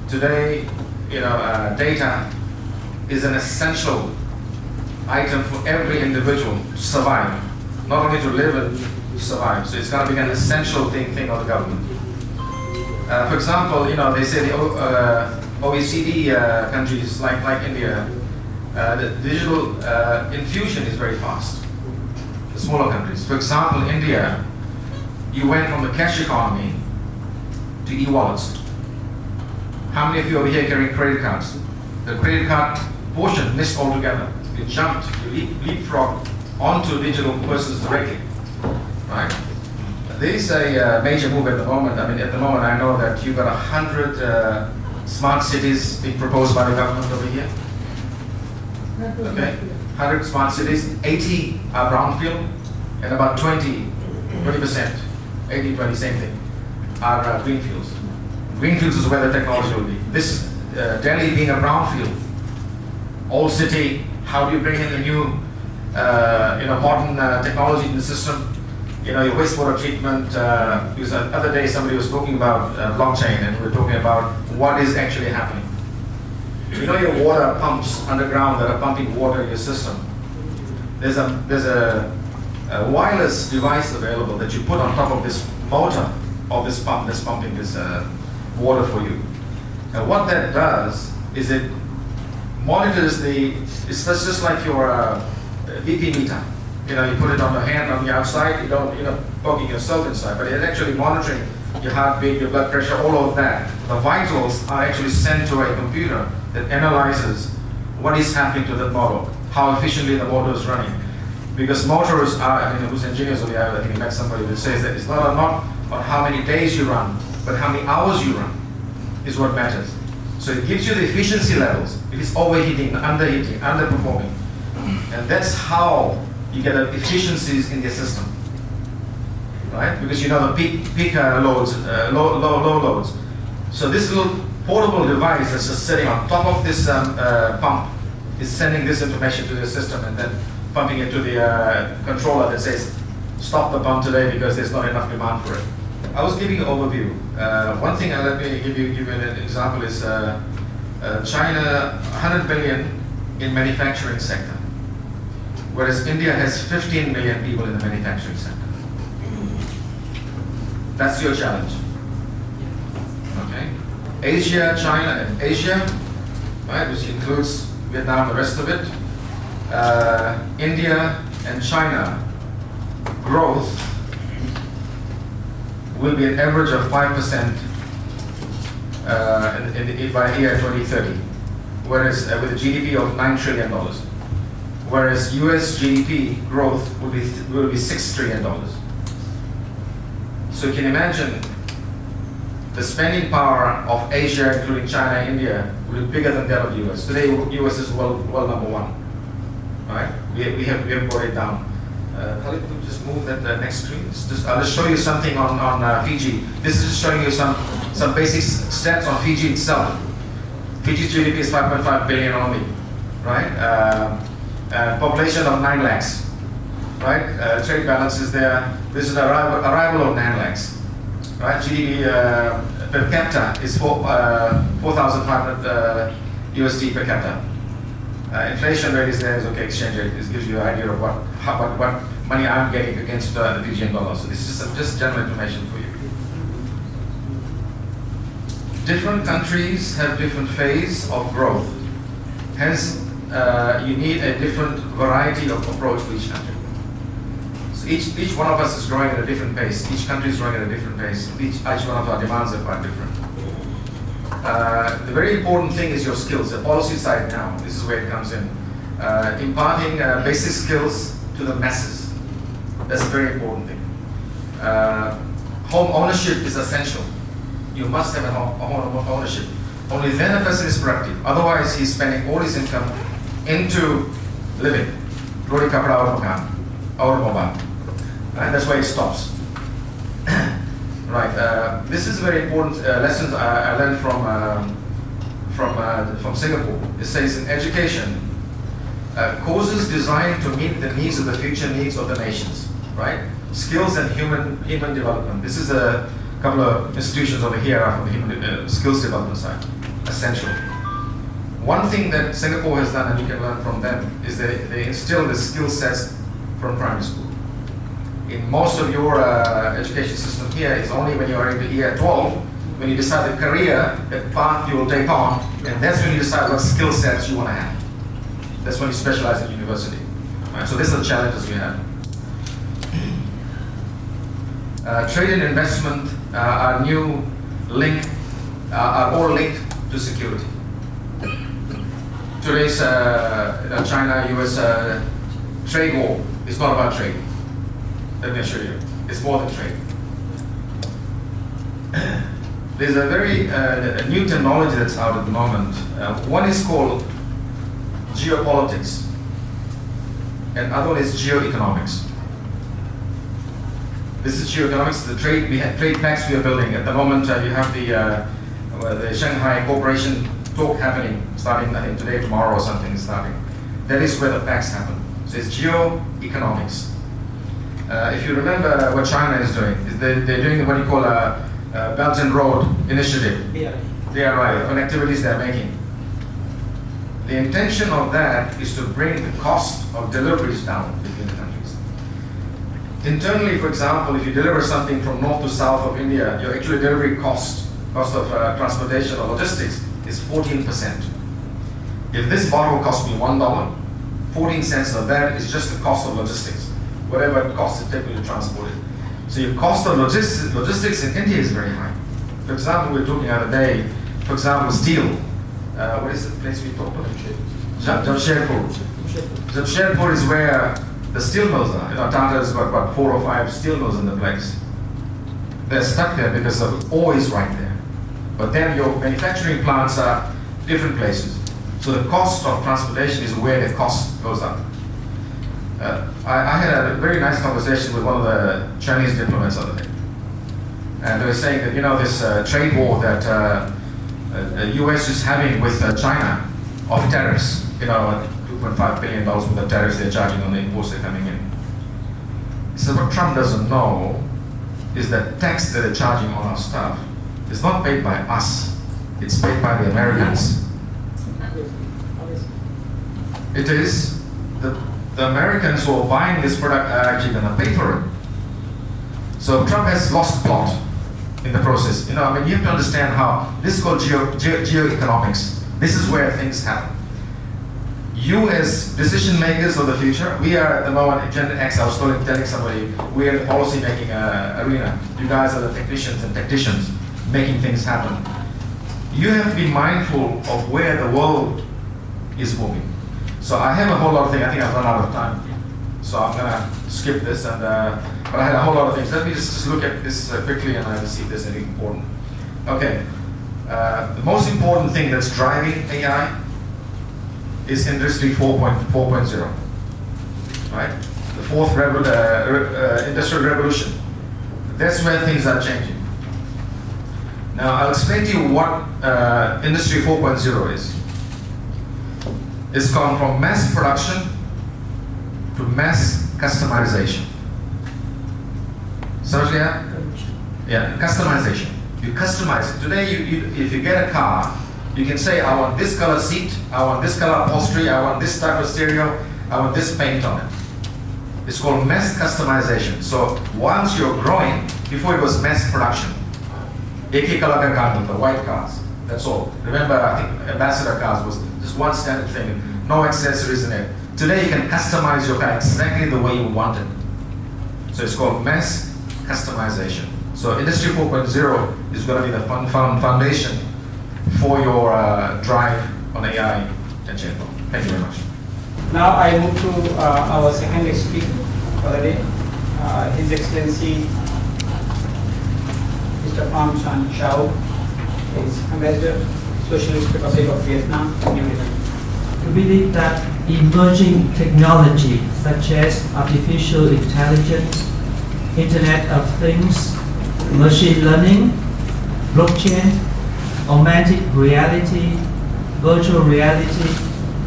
Today, data is an essential item for every individual to survive, not only to live and to survive. So it's going to be an essential thing of the government. For example, they say the OECD countries like India, the digital infusion is very fast. The smaller countries. For example, India, you went from the cash economy to e-wallets. How many of you over here carrying credit cards? The credit card portion missed altogether. You jumped, you leapfrogged onto digital persons directly, right? There is a major move at the moment. At the moment I know that you've got 100 smart cities being proposed by the government over here. Okay, 100 smart cities, 80 are brownfield, and about 20%, 80-20, same thing, are greenfields. Greenfields is where the technology will be. This Delhi being a brownfield, old city, how do you bring in the new, modern technology in the system? Your wastewater treatment. Because the other day somebody was talking about blockchain, and we were talking about what is actually happening. Your water pumps underground that are pumping water in your system. There's a wireless device available that you put on top of this motor of this pump that's pumping this water for you. And what that does is it monitors it's just like your BP meter. You put it on the hand on the outside, you don't, poking yourself inside, but it's actually monitoring your heartbeat, your blood pressure, all of that. The vitals are actually sent to a computer that analyzes what is happening to the motor, how efficiently the motor is running. Because motors are, whose engineers over there, I think we met somebody that says that it's not on how many days you run, but how many hours you run is what matters. So it gives you the efficiency levels, if it's overheating, underheating, underperforming. And that's how you get efficiencies in the system, right? Because the peak loads, low loads. So this little portable device that's just sitting on top of this pump is sending this information to the system and then pumping it to the controller that says, stop the pump today because there's not enough demand for it. I was giving an overview. One thing, let me give you an example is China, 100 billion in manufacturing sector, whereas India has 15 million people in the manufacturing sector. That's your challenge. Okay? Asia, China, and Asia, right, which includes Vietnam, the rest of it. India and China growth will be an average of 5% by year 2030, whereas with a GDP of $9 trillion. Whereas US GDP growth will be $6 trillion. So you can imagine the spending power of Asia, including China and India, will be bigger than that of US. Today, US is world number one. Right? We have brought it down. Khalid, could you just move that next screen? I'll just show you something on Fiji. This is just showing you some basic stats on Fiji itself. Fiji's GDP is 5.5 billion only, right? Population of 9 lakhs, right? Trade balance is there. This is the arrival of 9 lakhs, right? GDP per capita is 4,500 USD per capita. Inflation rate is there, is okay, exchange rate. This gives you an idea of what money I'm getting against the Fijian dollar. So this is just general information for you. Different countries have different phase of growth. Hence, you need a different variety of approach for each country. So each one of us is growing at a different pace. Each country is growing at a different pace. Each one of our demands are quite different. The very important thing is your skills. The policy side now, this is where it comes in. Imparting basic skills to the masses. That's a very important thing. Home ownership is essential. You must have a home ownership. Only then a person is productive. Otherwise, he's spending all his income into living. Roti kapda aur makan, aur mobile. And that's why it stops. Right. This is very important lessons I learned from Singapore. It says in education, courses designed to meet the needs of the future needs of the nations. Right. Skills and human development. This is a couple of institutions over here from the human skills development side. Essential. One thing that Singapore has done, and you can learn from them, is they instill the skill sets from primary school. In most of your education system here, it's only when you are into year 12, when you decide the career, the path you will take on, and that's when you decide what skill sets you want to have. That's when you specialize in university. Right? So these are the challenges we have. Trade and investment are new link, are all linked to security. Today's China-US trade war is not about trade. Let me assure you, it's more than trade. There's a very a new technology that's out at the moment. One is called geopolitics, and other one is geoeconomics. This is geoeconomics. The trade trade pacts we are building at the moment. You have the Shanghai Cooperation talk happening, starting I think today, tomorrow, or something is starting. That is where the pacts happen. So it's geoeconomics. If you remember what China is doing, they're doing what you call a Belt and Road Initiative. BRI, connectivities they're making. The intention of that is to bring the cost of deliveries down between the countries. Internally, for example, if you deliver something from north to south of India, your actual delivery cost of transportation or logistics is 14%. If this bottle costs me $1, 14 cents of that is just the cost of logistics, whatever it costs to take me to transport it. So your cost of logistics in India is very high. For example, we were talking the other day, for example, steel. What is the place we talked about? Jamshedpur. Jamshedpur is where the steel mills are. You know, Tata's got about 4 or 5 steel mills in the place. They're stuck there because the ore is right there. But then your manufacturing plants are different places. So the cost of transportation is where the cost goes up. I had a very nice conversation with one of the Chinese diplomats the other day. And they were saying that, you know, this trade war that the US is having with China of tariffs, you know, $2.5 billion worth of tariffs they're charging on the imports that are coming in. So what Trump doesn't know is that tax that they're charging on our stuff is not paid by us, it's paid by the Americans. It is the Americans who are buying this product are actually going to pay for it. So Trump has lost plot in the process. You know, I mean, you have to understand how this is called geoeconomics. This is where things happen. You as decision makers of the future, we are at the moment, Agenda X, I was telling somebody, we are in the policy making arena. You guys are the technicians and tacticians making things happen. You have to be mindful of where the world is moving. So I have a whole lot of things. I think I've run out of time. So I'm going to skip this. But I had a whole lot of things. Let me just look at this quickly and I'll see if there's anything important. Okay. The most important thing that's driving AI is Industry 4.0. Right? The fourth industrial revolution. That's where things are changing. Now I'll explain to you what Industry 4.0 is. It's gone from mass production to mass customization. So yeah, customization. You customize it. Today, if you get a car, you can say, I want this color seat, I want this color upholstery, I want this type of stereo, I want this paint on it. It's called mass customization. So once you're growing, before it was mass production. Ek color ka car, the white cars. That's all. Remember, I think Ambassador cars was just one standard thing, no accessories in it. Today you can customize your car exactly the way you want it. So it's called mass customization. So Industry 4.0 is going to be the foundation for your drive on AI and chatbot. Thank you very much. Now I move to our second speaker for the day, His Excellency Mr. Pham Sanh Chau, is Ambassador, Socialist Republic of Vietnam, New Delhi. We believe that emerging technology such as artificial intelligence, Internet of Things, machine learning, blockchain, augmented reality, virtual reality,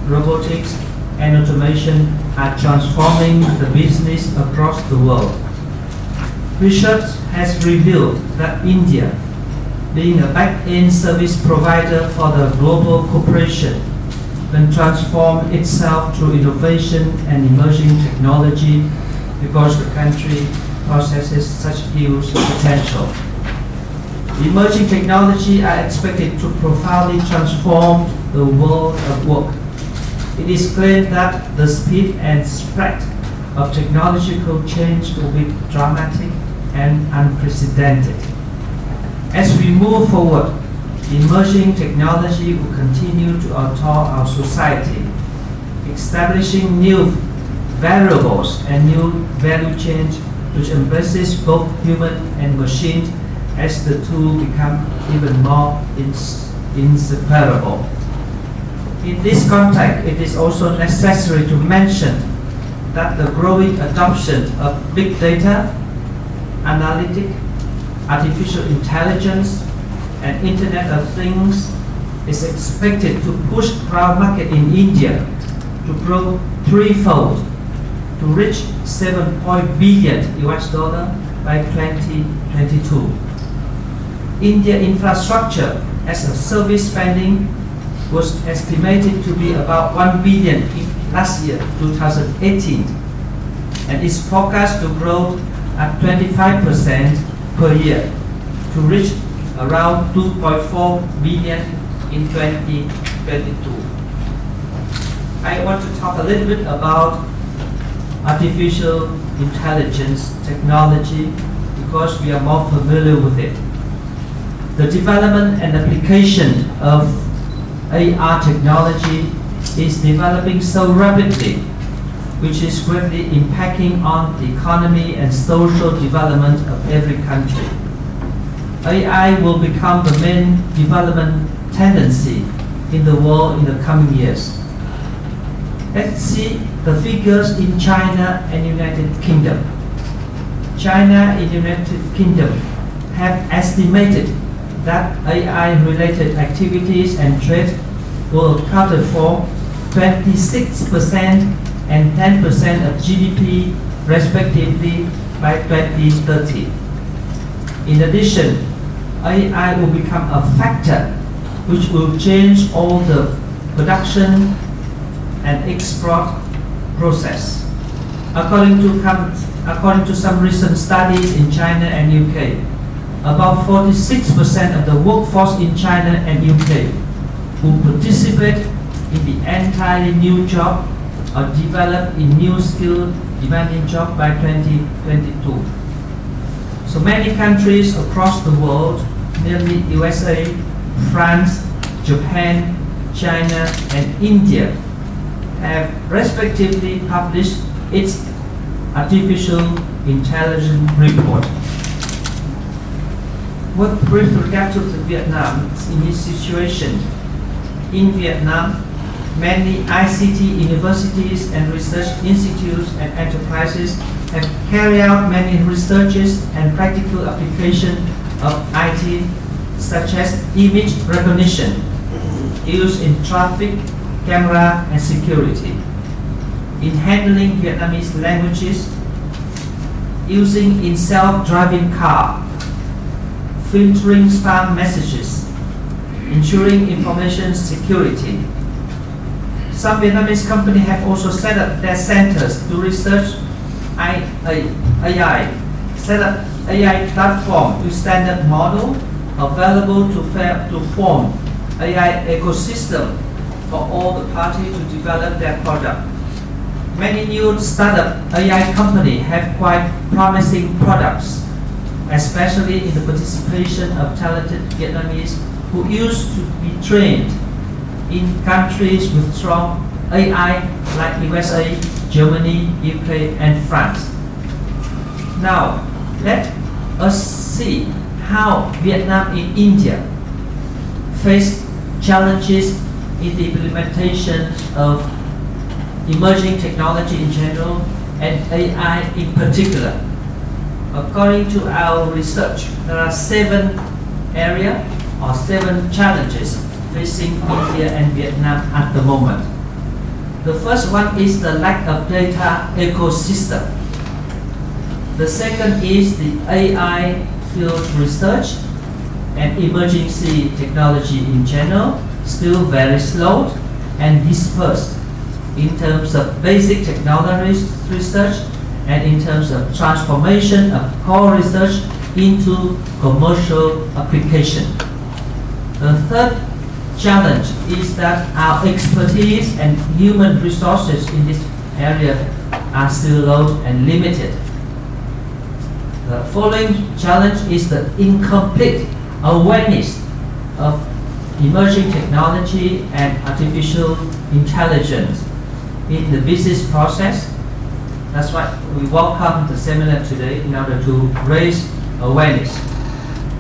robotics, and automation are transforming the business across the world. Research has revealed that India, being a back-end service provider for the global corporation, can transform itself through innovation and emerging technology because the country possesses such huge potential. Emerging technology are expected to profoundly transform the world of work. It is claimed that the speed and spread of technological change will be dramatic and unprecedented. As we move forward, emerging technology will continue to alter our society, establishing new variables and new value chains which embraces both human and machine as the two become even more inseparable. In this context, it is also necessary to mention that the growing adoption of big data, analytic, artificial intelligence, and Internet of Things is expected to push cloud market in India to grow threefold to reach $7 billion by 2022. India infrastructure as a service spending was estimated to be about $1 billion in last year, 2018, and is forecast to grow at 25% per year to reach around 2.4 billion in 2022. I want to talk a little bit about artificial intelligence technology because we are more familiar with it. The development and application of AR technology is developing so rapidly, which is greatly impacting on the economy and social development of every country. AI will become the main development tendency in the world in the coming years. Let's see the figures in China and United Kingdom. China and United Kingdom have estimated that AI-related activities and trade will account for 26% and 10% of GDP respectively by 2030. In addition, AI will become a factor which will change all the production and export process. According to some recent studies in China and UK, about 46% of the workforce in China and UK will participate in the entirely new job or develop in new skill demanding job by 2022. So many countries across the world, namely USA, France, Japan, China, and India, have respectively published its artificial intelligence report. With regard to Vietnam, in this situation, in Vietnam, many ICT universities and research institutes and enterprises have carried out many researches and practical application of IT, such as image recognition, used in traffic, camera, and security, in handling Vietnamese languages, using in self-driving car, filtering spam messages, ensuring information security. Some Vietnamese companies have also set up their centers to research AI, set up AI platform with standard model available to form AI ecosystem for all the parties to develop their product. Many new startup AI companies have quite promising products, especially in the participation of talented Vietnamese who used to be trained in countries with strong AI like USA, Germany, UK, and France. Now, let us see how Vietnam and India face challenges in the implementation of emerging technology in general and AI in particular. According to our research, there are 7 areas or 7 challenges facing India and Vietnam at the moment. The first one is the lack of data ecosystem. The second is the AI field research and emergency technology in general, still very slow and dispersed in terms of basic technology research and in terms of transformation of core research into commercial application. The third challenge is that our expertise and human resources in this area are still low and limited. The following challenge is the incomplete awareness of emerging technology and artificial intelligence in the business process. That's why we welcome the seminar today in order to raise awareness.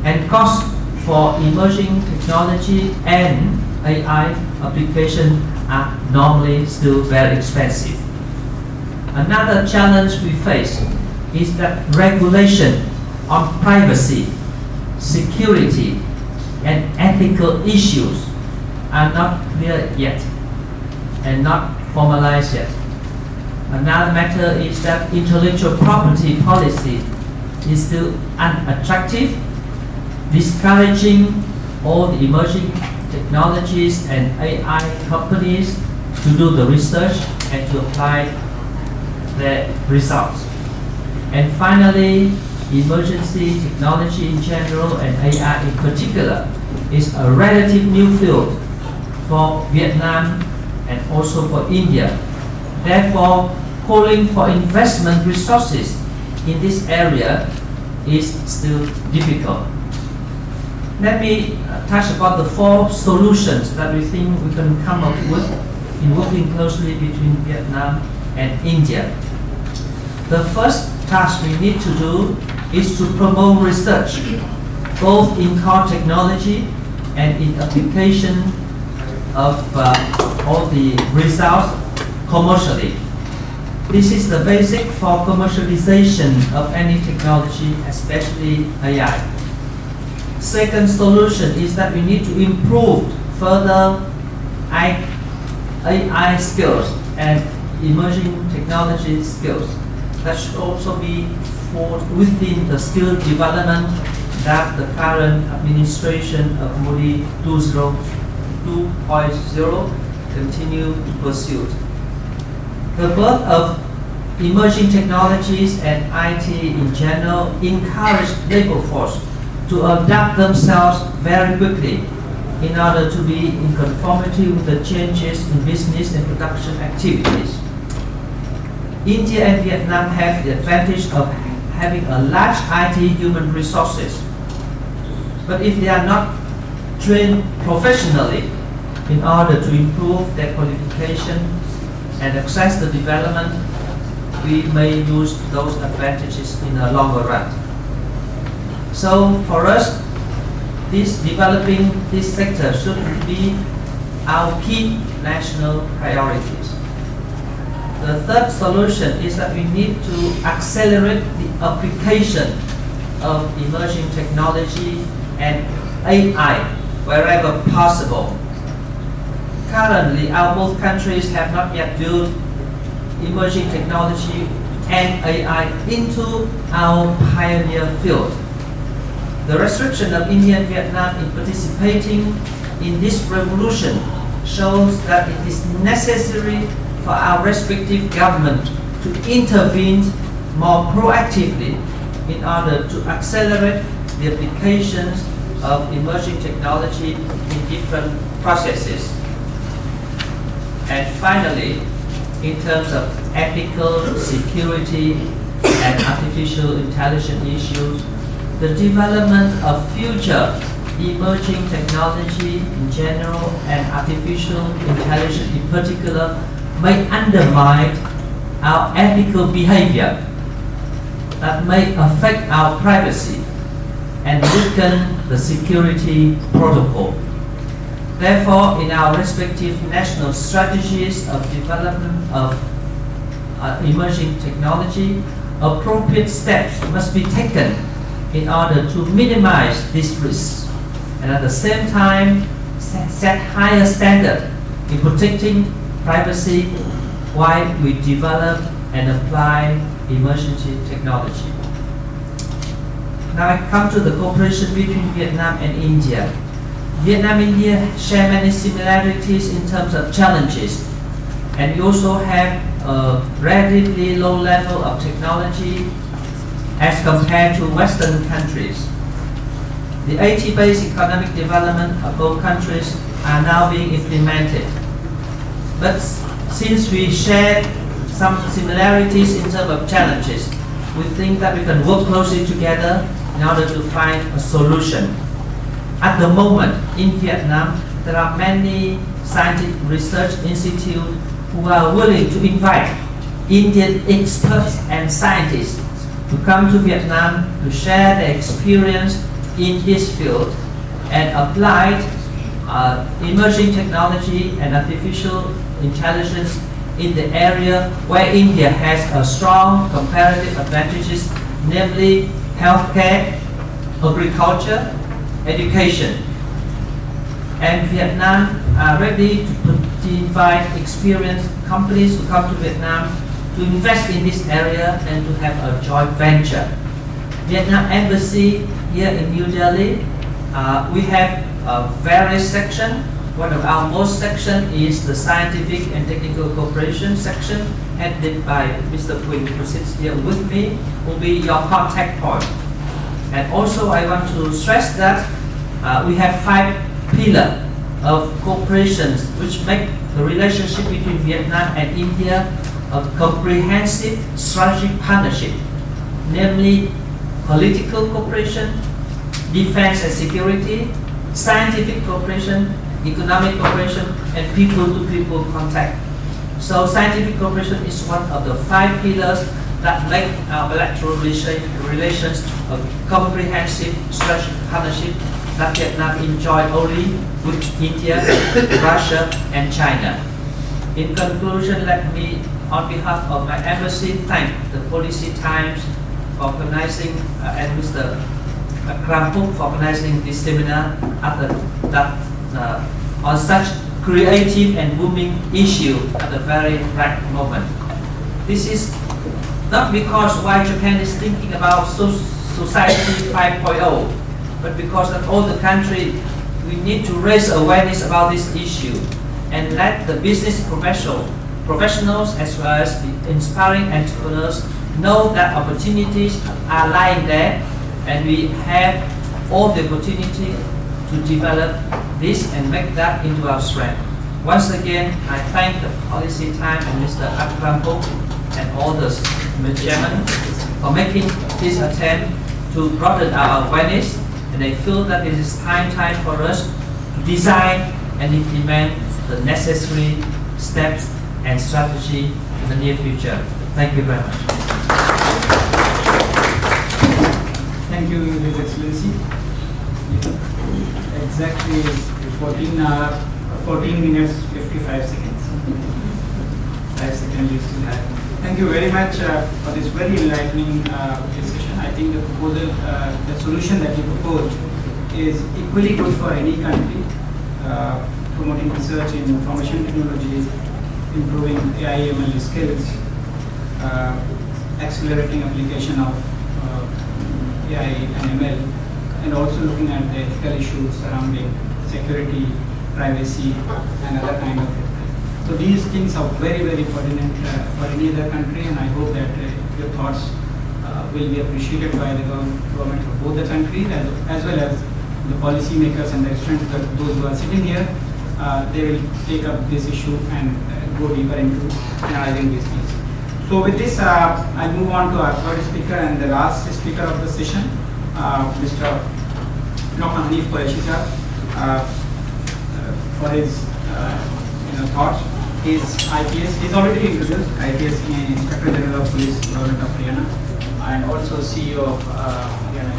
And costs for emerging technology and AI application are normally still very expensive. Another challenge we face is that regulation on privacy, security, and ethical issues are not clear yet and not formalized yet. Another matter is that intellectual property policy is still unattractive, discouraging all the emerging technologies and AI companies to do the research and to apply their results. And finally, emergency technology in general and AI in particular is a relative new field for Vietnam and also for India. Therefore, calling for investment resources in this area is still difficult. Let me touch upon the 4 solutions that we think we can come up with in working closely between Vietnam and India. The first task we need to do is to promote research, both in core technology and in application of all the results commercially. This is the basic for commercialization of any technology, especially AI. Second solution is that we need to improve further AI skills and emerging technology skills. That should also be within the skill development that the current administration of Modi 2.0 continue to pursue. The birth of emerging technologies and IT in general encourage labor force to adapt themselves very quickly in order to be in conformity with the changes in business and production activities. India and Vietnam have the advantage of having a large IT human resources. But if they are not trained professionally in order to improve their qualification and access the development, we may lose those advantages in the longer run. So for us, developing this sector should be our key national priorities. The third solution is that we need to accelerate the application of emerging technology and AI wherever possible. Currently, our both countries have not yet built emerging technology and AI into our pioneer field. The restriction of India and Vietnam in participating in this revolution shows that it is necessary for our respective government to intervene more proactively in order to accelerate the applications of emerging technology in different processes. And finally, in terms of ethical, security, and artificial intelligence issues, the development of future emerging technology in general and artificial intelligence in particular may undermine our ethical behavior, that may affect our privacy and weaken the security protocol. Therefore, in our respective national strategies of development of emerging technology, appropriate steps must be taken in order to minimize these risks, and at the same time set higher standards in protecting privacy while we develop and apply emerging technology. Now I come to the cooperation between Vietnam and India. Vietnam and India share many similarities in terms of challenges, and we also have a relatively low level of technology as compared to Western countries. The 80-based economic development of both countries are now being implemented. But since we share some similarities in terms of challenges, we think that we can work closely together in order to find a solution. At the moment, in Vietnam, there are many scientific research institutes who are willing to invite Indian experts and scientists to come to Vietnam to share their experience in this field and apply emerging technology and artificial intelligence in the area where India has a strong comparative advantages, namely healthcare, agriculture, education. And Vietnam are ready to invite experienced companies to come to Vietnam to invest in this area and to have a joint venture. Vietnam Embassy here in New Delhi, we have various sections. One of our most section is the Scientific and Technical Cooperation section, headed by Mr. Quinn, who sits here with me, will be your contact point. And also I want to stress that we have 5 pillars of cooperation which make the relationship between Vietnam and India a comprehensive strategic partnership, namely political cooperation, defense and security, scientific cooperation, economic cooperation, and people-to-people contact. So scientific cooperation is one of the 5 pillars that make our bilateral relations a comprehensive strategic partnership that Vietnam enjoy only with India, Russia, and China. In conclusion, let me, on behalf of my embassy, thank the Policy Times for organizing and Mr. Krampuk for organizing this seminar on such creative and booming issue at the very right moment. This is not because why Japan is thinking about Society 5.0, but because that all the country, we need to raise awareness about this issue and let the business professionals as well as the inspiring entrepreneurs know that opportunities are lying there, and we have all the opportunity to develop this and make that into our strength. Once again, I thank the Policy Time and Mr. Krampuk and all the chairman for making this attempt to broaden our awareness, and I feel that it is time for us to design and implement the necessary steps and strategy in the near future. Thank you very much. Thank you, His Excellency. Exactly 14 minutes 55 seconds. 5 seconds you still have. Thank you very much for this very enlightening discussion. I think the proposal, the solution that you proposed is equally good for any country, promoting research in information technologies, improving AI/ML skills, accelerating application of AI and ML, and also looking at the ethical issues surrounding security, privacy, and other kind of it. So these things are very, very pertinent for any other country, and I hope that your thoughts will be appreciated by the government of both the countries as well as the policy makers and the students, those who are sitting here. They will take up this issue and go deeper into analyzing these things. So with this, I move on to our third speaker and the last speaker of the session, Mr. Dr. Hanif Qureshi sir for his thoughts. He's IPS. He's already introduced. IPS Inspector General of Police, Government of Haryana, and also CEO of Haryana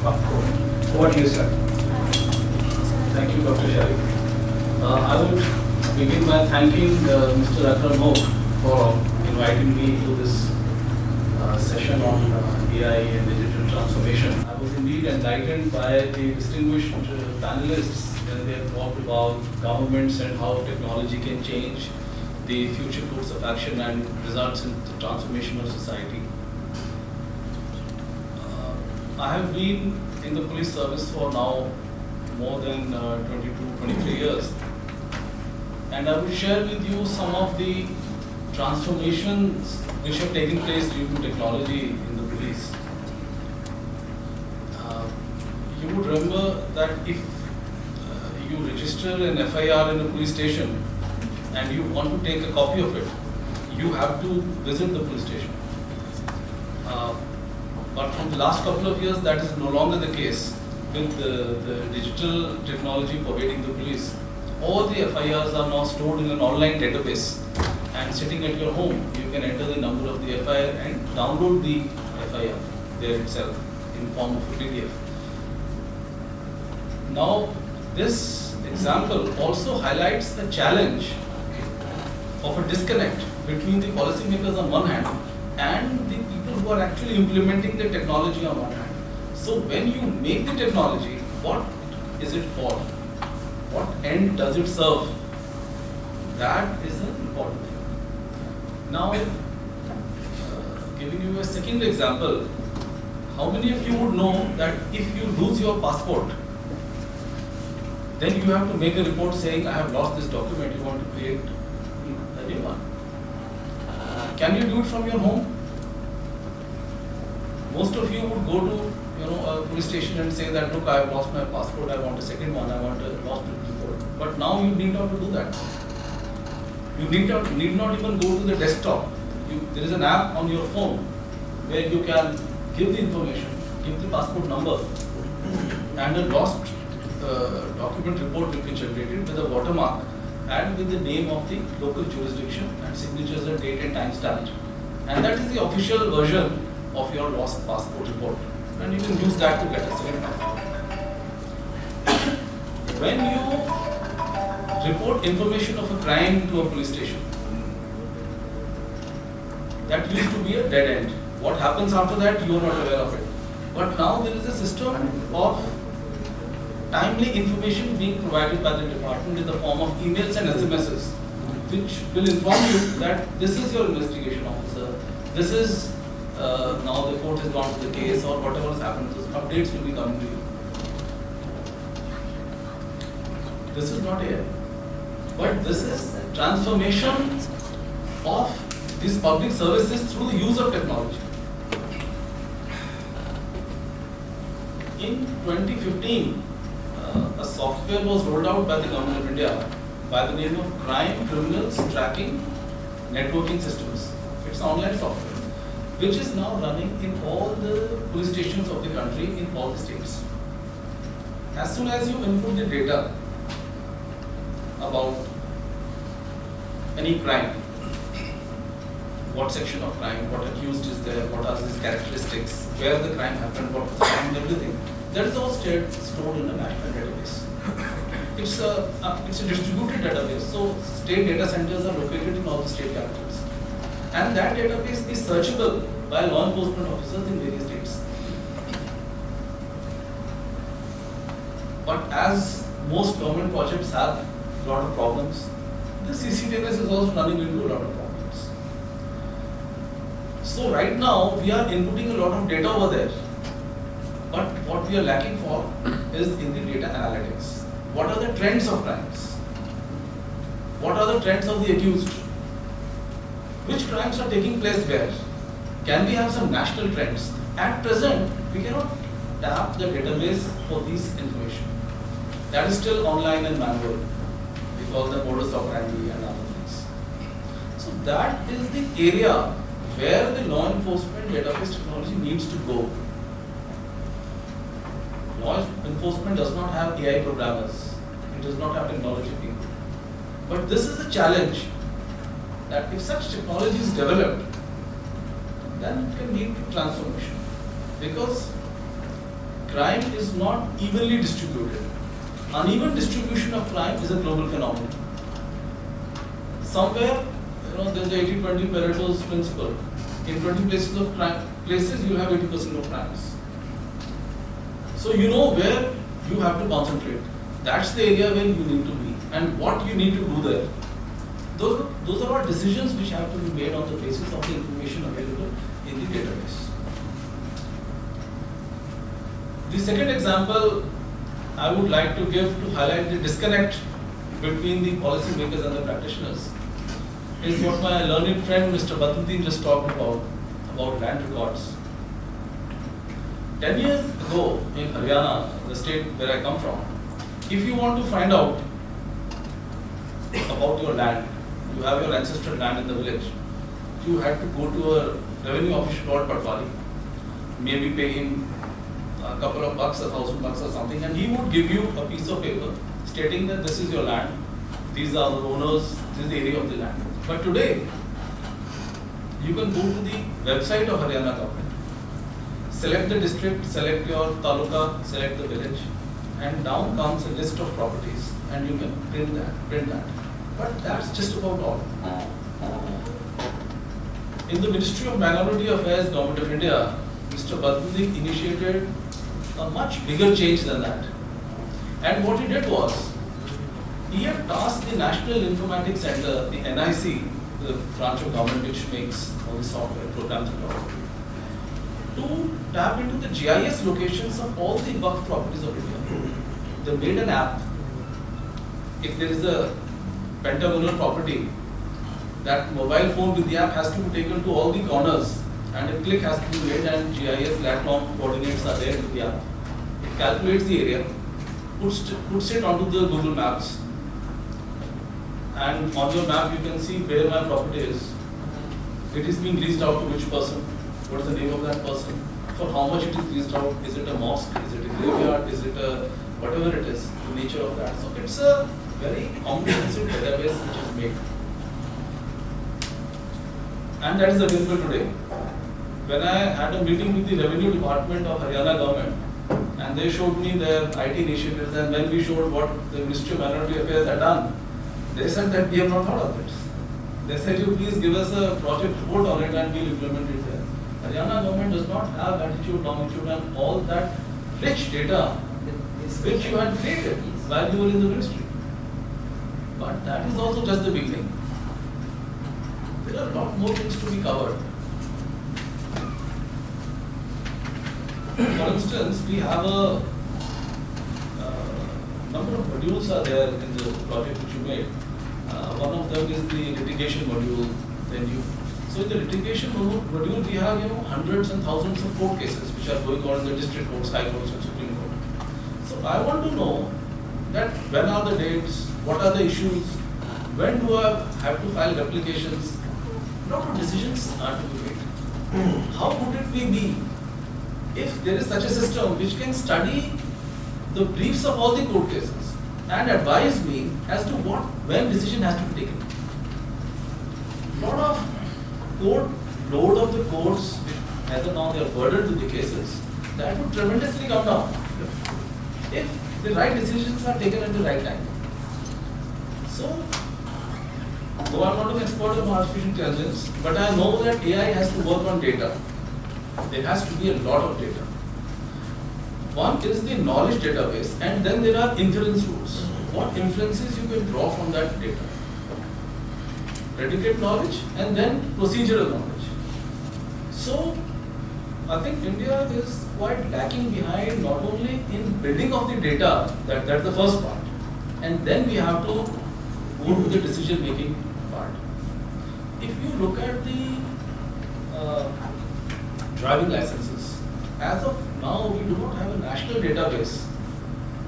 Waqf. Over to you, sir. Thank you, Dr. Shariq. I would begin by thanking Mr. Akram Mook for inviting me to this session on AI and digital transformation. I was indeed enlightened by the distinguished panelists when they have talked about governments and how technology can change the future course of action and results in the transformation of society. I have been in the police service for now more than 23 years, and I will share with you some of the transformations which have taken place due to technology in the police. You would remember that if you register an FIR in a police station and you want to take a copy of it, you have to visit the police station. But from the last couple of years, that is no longer the case. With the digital technology pervading the police, all the FIRs are now stored in an online database, and sitting at your home, you can enter the number of the FIR and download the FIR there itself in form of a PDF. Now, this example also highlights the challenge of a disconnect between the policymakers on one hand and the people who are actually implementing the technology on one hand. So when you make the technology, what is it for? What end does it serve? That is an important thing. Now, giving you a second example, how many of you would know that if you lose your passport, then you have to make a report saying, I have lost this document, you want to create a new one. Can you do it from your home? Most of you would go to a police station and say that, look, I have lost my passport, I want a second one, I want a lost report. But now you need not to do that. You need not even go to the desktop. There is an app on your phone where you can give the information, give the passport number, and a lost document report will be generated with a watermark and with the name of the local jurisdiction and signatures and date and time stamped. And that is the official version of your lost passport report. And you can use that to get a second passport. When you report information of a crime to a police station, that used to be a dead end. What happens after that, you are not aware of it. But now there is a system of timely information being provided by the department in the form of emails and SMSs, which will inform you that this is your investigation officer, this is now the court has gone to the case, or whatever has happened, those updates will be coming to you. This is not AI, but this is transformation of these public services through the use of technology. In 2015, a software was rolled out by the Government of India by the name of Crime Criminals Tracking Networking Systems. It's an online software, which is now running in all the police stations of the country in all the states. As soon as you input the data about any crime, what section of crime, what accused is there, what are his characteristics, where the crime happened, what was the crime, everything, that is all stored in a national database. It's a distributed database, so state data centers are located in all the state capitals. And that database is searchable by law enforcement officers in various states. But as most government projects have a lot of problems, the CCTVs is also running into a lot of problems. So right now we are inputting a lot of data over there, but what we are lacking for is in the data analytics. What are the trends of crimes? What are the trends of the accused? Which crimes are taking place where? Can we have some national trends? At present, we cannot tap the database for this information. That is still online and manual. We call them modus operandi and other things. So that is the area where the law enforcement database technology needs to go. law enforcement does not have AI programmers, it does not have technology people. But this is a challenge that if such technology is developed, then it can lead to transformation. Because crime is not evenly distributed. Uneven distribution of crime is a global phenomenon. Somewhere, there's the 80-20 Pareto's principle. In 20 places of crime, you have 80% of crimes. So you know where you have to concentrate. That's the area where you need to be, and what you need to do there. Those are all decisions which have to be made on the basis of the information available in the database. The second example I would like to give to highlight the disconnect between the policymakers and the practitioners is what my learned friend Mr. Badruddin just talked about land records. 10 years ago in Haryana, the state where I come from, if you want to find out about your land, you have your ancestral land in the village, you had to go to a revenue official called Patwari, maybe pay him a couple of bucks, $1,000 or something, and he would give you a piece of paper stating that this is your land, these are the owners, this is the area of the land. But today, you can go to the website of Haryana government, select the district, select your taluka, select the village, and down comes a list of properties, and you can print that. But that's just about all. In the Ministry of Minority Affairs, Government of India, Mr. Badruddin initiated a much bigger change than that. And what he did was, he had tasked the National Informatics Center, the NIC, the branch of government which makes all the software programs and all, to tap into the GIS locations of all the Waqf properties of India. They made an app. If there is a pentagonal property, that mobile phone with the app has to be taken to all the corners, and a click has to be made, and GIS lat-long coordinates are there with the app. It calculates the area, puts it onto the Google Maps, and on your map you can see where my property is. It is being leased out to which person, what is the name of that person, for how much it is leased out, is it a mosque, is it a graveyard, is it a whatever it is, the nature of that. So it's a very comprehensive database which is made. And that is available today. When I had a meeting with the Revenue Department of Haryana government, and they showed me their IT initiatives, and when we showed what the Ministry of Minority Affairs had done, they said that we have not thought of it. They said, you please give us a project report on it and we'll implement it there. Haryana government does not have attitude, longitude, and all that rich data which you had created while you were in the ministry. But that is also just the beginning. There are a lot more things to be covered. For instance, we have a number of modules are there in the project which you made. One of them is the litigation module. So in the litigation module, we have hundreds and thousands of court cases which are going on in the district courts, high courts, and Supreme Court. So I want to know that when are the dates, what are the issues, when do I have to file applications. A lot of decisions are to be made. How would it be if there is such a system which can study the briefs of all the court cases and advise me as to when decision has to be taken? A lot of load of the courts, as of now they are burdened with the cases, that would tremendously come down if the right decisions are taken at the right time. So, though I am not an expert on artificial intelligence, but I know that AI has to work on data. There has to be a lot of data. One is the knowledge database, and then there are inference rules. What inferences you can draw from that data? Predicate knowledge and then procedural knowledge. So, I think India is quite lacking behind not only in building of the data, that's the first part, and then we have to go to the decision making part. If you look at the driving licenses, as of now we do not have a national database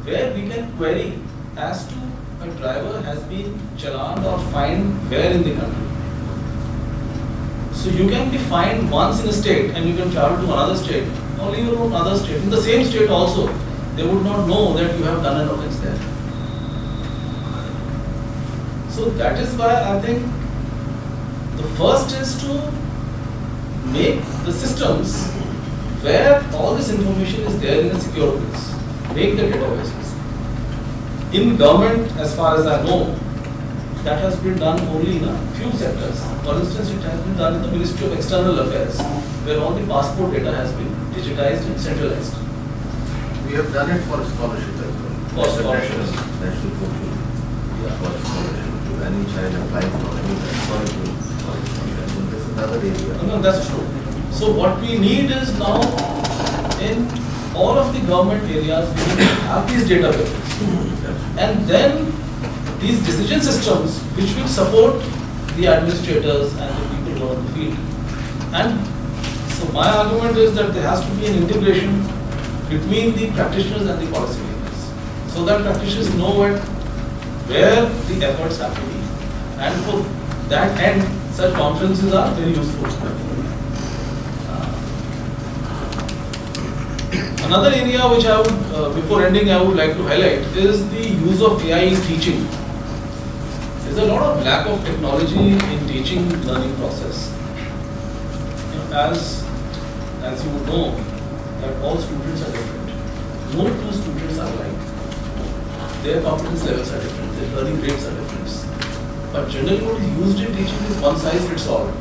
where we can query as to a driver has been challaned or fined where in the country. So you can be fined once in a state and you can travel to another state or even another state. In the same state also, they would not know that you have done an offense there. So that is why I think the first is to make the systems where all this information is there in a secure place. Make the databases. In government, as far as I know, that has been done only in a few sectors. For instance, it has been done in the Ministry of External Affairs, where all the passport data has been digitized and centralized. We have done it for scholarship as well. For scholarships. National Portal. Yeah. For scholarship. To any child applying for any scholarship. This is another area. No, that's true. So what we need is now, in all of the government areas, we need to have these databases. And then these decision systems which will support the administrators and the people who are in the field. And so my argument is that there has to be an integration between the practitioners and the policymakers, so that practitioners know where the efforts have to be. And for that end, such conferences are very useful. Another area which I would, before ending, I would like to highlight is the use of AI in teaching. There's a lot of lack of technology in teaching learning process. As you would know, that all students are different. No two students are alike. Their competence levels are different. Their learning rates are different. But generally, what is used in teaching is one size fits all.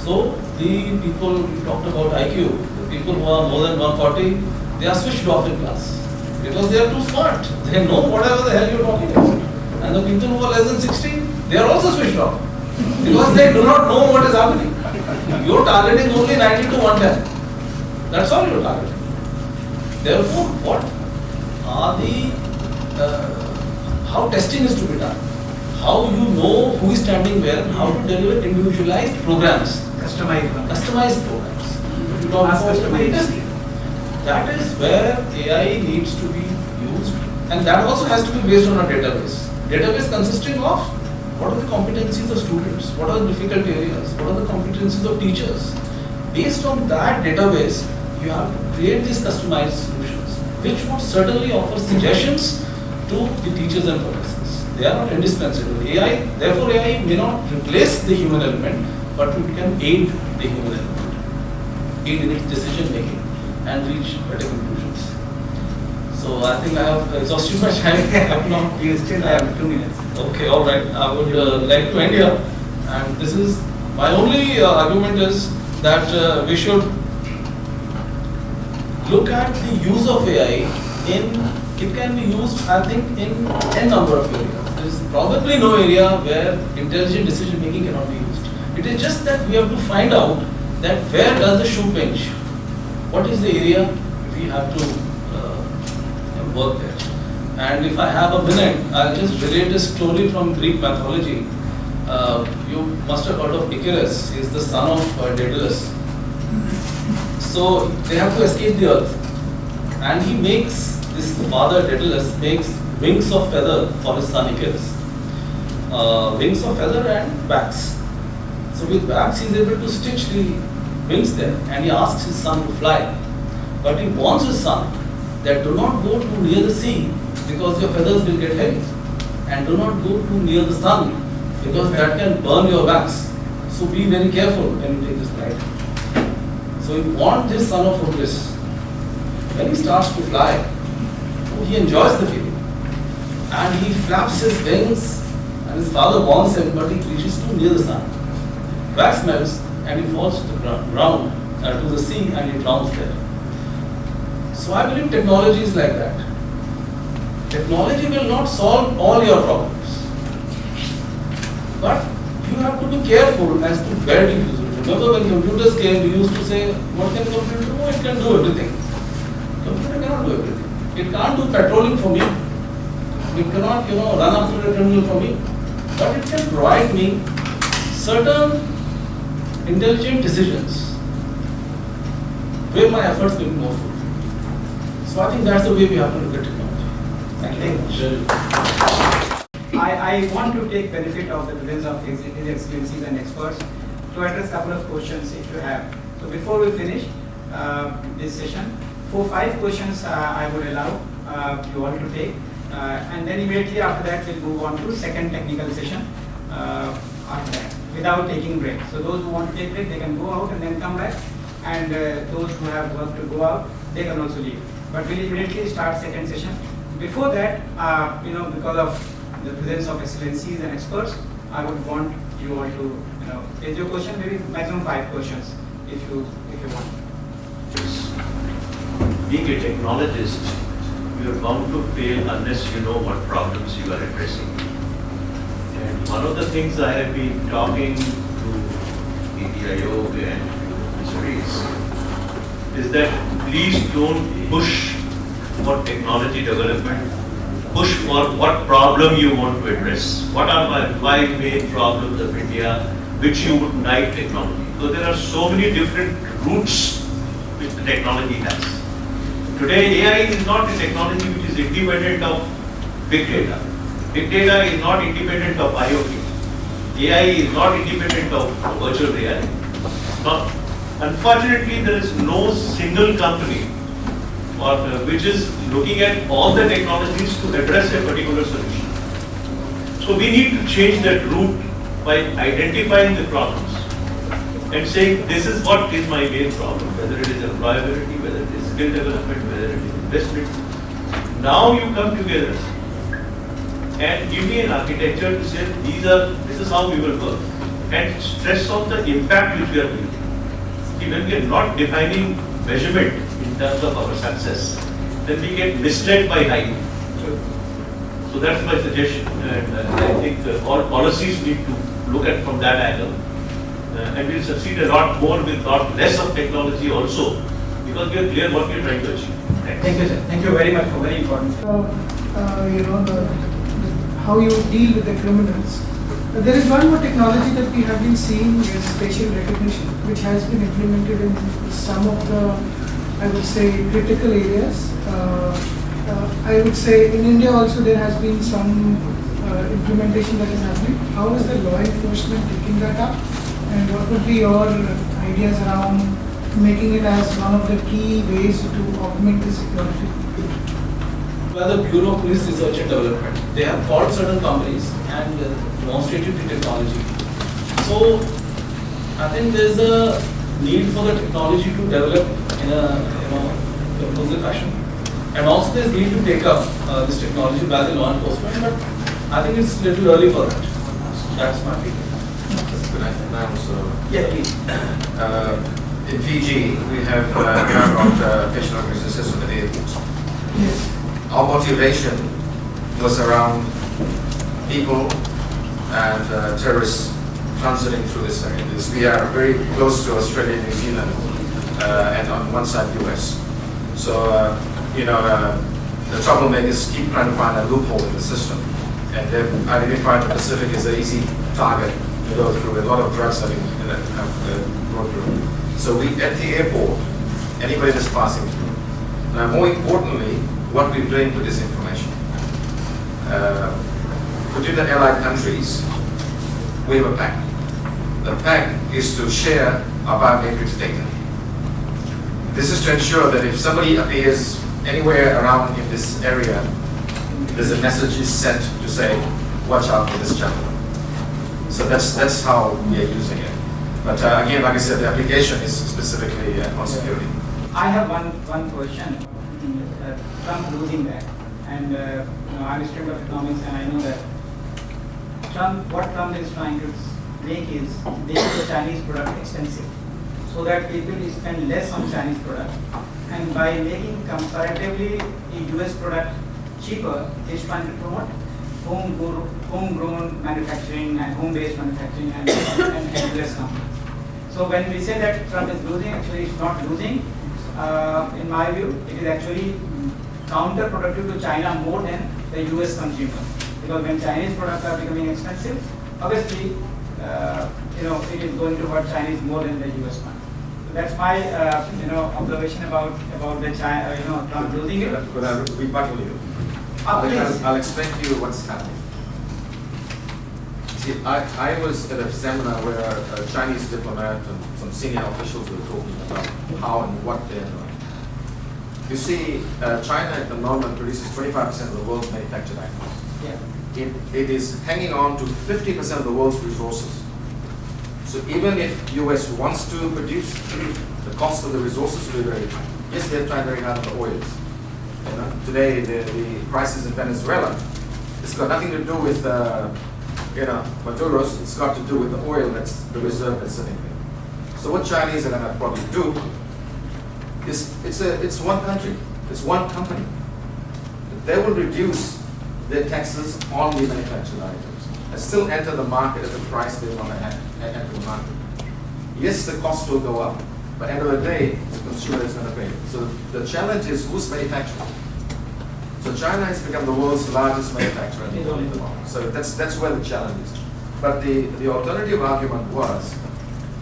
So the people we talked about IQ, the people who are more than 140, they are switched off in class because they are too smart. They know whatever the hell you are talking about. And the people who are less than 60, they are also switched off because they do not know what is happening. You are targeting only 90 to 110. That's all you are targeting. Therefore, what are how testing is to be done? How you know who is standing where and how to deliver individualized programs. Customized programs. That is where AI needs to be used, and that also has to be based on a database. Database consisting of what are the competencies of students, what are the difficult areas, what are the competencies of teachers. Based on that database, you have to create these customized solutions, which would certainly offer suggestions to the teachers and professors. They are not indispensable. Therefore AI may not replace the human element, but it can aid the human element, aid in its decision making and reach better conclusions. So I think I have exhausted my time now. You still have 2 minutes. Okay, all right. I would like to end here. And this is, my only argument is that we should look at the use of AI it can be used, I think, in n number of areas. There is probably no area where intelligent decision making cannot be used. It is just that we have to find out that where does the shoe pinch? What is the area we have to work there? And if I have a minute, I'll just relate a story from Greek mythology. You must have heard of Icarus. He is the son of Daedalus. So they have to escape the earth, and this father Daedalus makes wings of feather for his son Icarus. Wings of feather and wax. So with wax he is able to stitch the wings there, and he asks his son to fly. But he warns his son that do not go too near the sea because your feathers will get heavy, and do not go too near the sun because that can burn your wax. So be very careful when you take this flight. So he warned his son of Icarus. When he starts to fly, he enjoys the feeling, and he flaps his wings, and his father warns him, but he reaches too near the sun. Wax melts, and he falls to the ground, to the sea, and he drowns there. So I believe technology is like that. Technology will not solve all your problems, but you have to be careful as to where to use it. Remember when computers came, we used to say, what can computer do? It can do everything. Computer cannot do everything. It can't do patrolling for me. It cannot, run after a criminal for me. But it can provide me certain intelligent decisions where my efforts will be more fruitful. So I think that's the way we have to look at technology. Thank you very much. I want to take benefit of the presence of His Excellencies and experts to address a couple of questions if you have. So before we finish this session, 4-5 questions I would allow you all to take, and then immediately after that we'll move on to second technical session after that, without taking break. So those who want to take break, they can go out and then come back, and those who have work to go out, they can also leave. But we'll immediately start second session. Before that, because of the presence of excellencies and experts, I would want you all to, raise your question, maybe maximum 5 questions if you want. Being a technologist, you are bound to fail unless you know what problems you are addressing. And one of the things I have been talking to EDIO and ministries is that please don't push for technology development, push for what problem you want to address. What are my 5 main problems of India which you would like technology? So there are so many different routes which the technology has. Today AI is not a technology which is independent of big data. Big data is not independent of IoT. AI is not independent of virtual reality. Unfortunately, there is no single company which is looking at all the technologies to address a particular solution. So we need to change that route by identifying the problems and saying this is what is my main problem, whether it is employability, whether it is skill development, whether it is investment. Now you come together and give me an architecture to say this is how we will work, and stress on the impact which we are doing. When we are not defining measurement in terms of our success, then we get misled by hype. So that's my suggestion, and I think all policies need to look at from that angle, and we'll succeed a lot more with lot less of technology also, because we are clear what we are trying to achieve. Thank you, sir. Thank you very much for very important. How you deal with the criminals. There is one more technology that we have been seeing is facial recognition, which has been implemented in some of the, I would say, critical areas. I would say in India also there has been some implementation that is happening. How is the law enforcement taking that up? And what would be your ideas around making it as one of the key ways to augment the security? By the Bureau of Police Research and Development, they have called certain companies and demonstrated the technology. So I think there is a need for the technology to develop in a inclusive fashion, and also there is need to take up this technology by the law enforcement. But I think it's a little early for that. That's my opinion. Good night. Yeah, please. In Fiji, we have about facial recognition system at the airports. Yes. Our motivation was around people and terrorists transiting through this area. We are very close to Australia, New Zealand, and on one side US. So, the troublemakers keep trying to find a loophole in the system, and they've identified the Pacific as an easy target to go through. A lot of drugs have gone through. So we, at the airport, anybody that's passing through. Now, more importantly, what we're doing with this information. Within the allied countries, we have a pact. The pact is to share our biometrics data. This is to ensure that if somebody appears anywhere around in this area, there's a message is sent to say, watch out for this gentleman. So that's how we are using it. But again, like I said, the application is specifically on security. I have one question. Trump losing that, and I'm a student of economics, and I know that what Trump is trying to make is make the Chinese product expensive, so that people spend less on Chinese product, and by making comparatively a US product cheaper, he's trying to promote homegrown manufacturing and home-based manufacturing and US companies. So when we say that Trump is losing, actually it's not losing. In my view, it is actually counterproductive to China more than the US consumer. Because when Chinese products are becoming expensive, obviously, it is going to hurt Chinese more than the US one. So that's my, observation about the China, Trump losing it. Could I rebuttal you? I'll explain to you what's happening. See, I was at a seminar where a Chinese diplomat and some senior officials were talking about how and what they're doing. You see, China at the moment produces 25% of the world's manufactured items. Yeah. It is hanging on to 50% of the world's resources. So even if US wants to produce, the cost of the resources will be very high. Yes, they're trying very hard on the oils. You know, today, the prices in Venezuela, it's got nothing to do with Maduro's. It's got to do with the oil that's the reserve that's sitting there. So what Chinese are going to probably do is it's one country, it's one company. They will reduce their taxes on the manufactured items and still enter the market at the price they want to enter the market. Yes, the cost will go up, but at the end of the day, the consumer is going to pay. So the challenge is who's manufacturing. So China has become the world's largest manufacturer at the moment. So that's where the challenge is. But the alternative argument was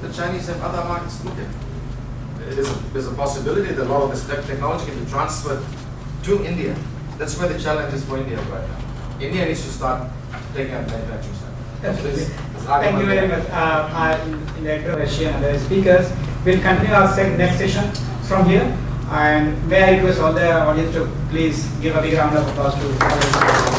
the Chinese have other markets to look at. There's a possibility that a lot of this technology can be transferred to India. That's where the challenge is for India right now. India needs to start taking up manufacturing stuff. Thank you very much. Introduction and the speakers. We'll continue our next session from here. And may I request all the audience to please give a big round of applause to all the speakers.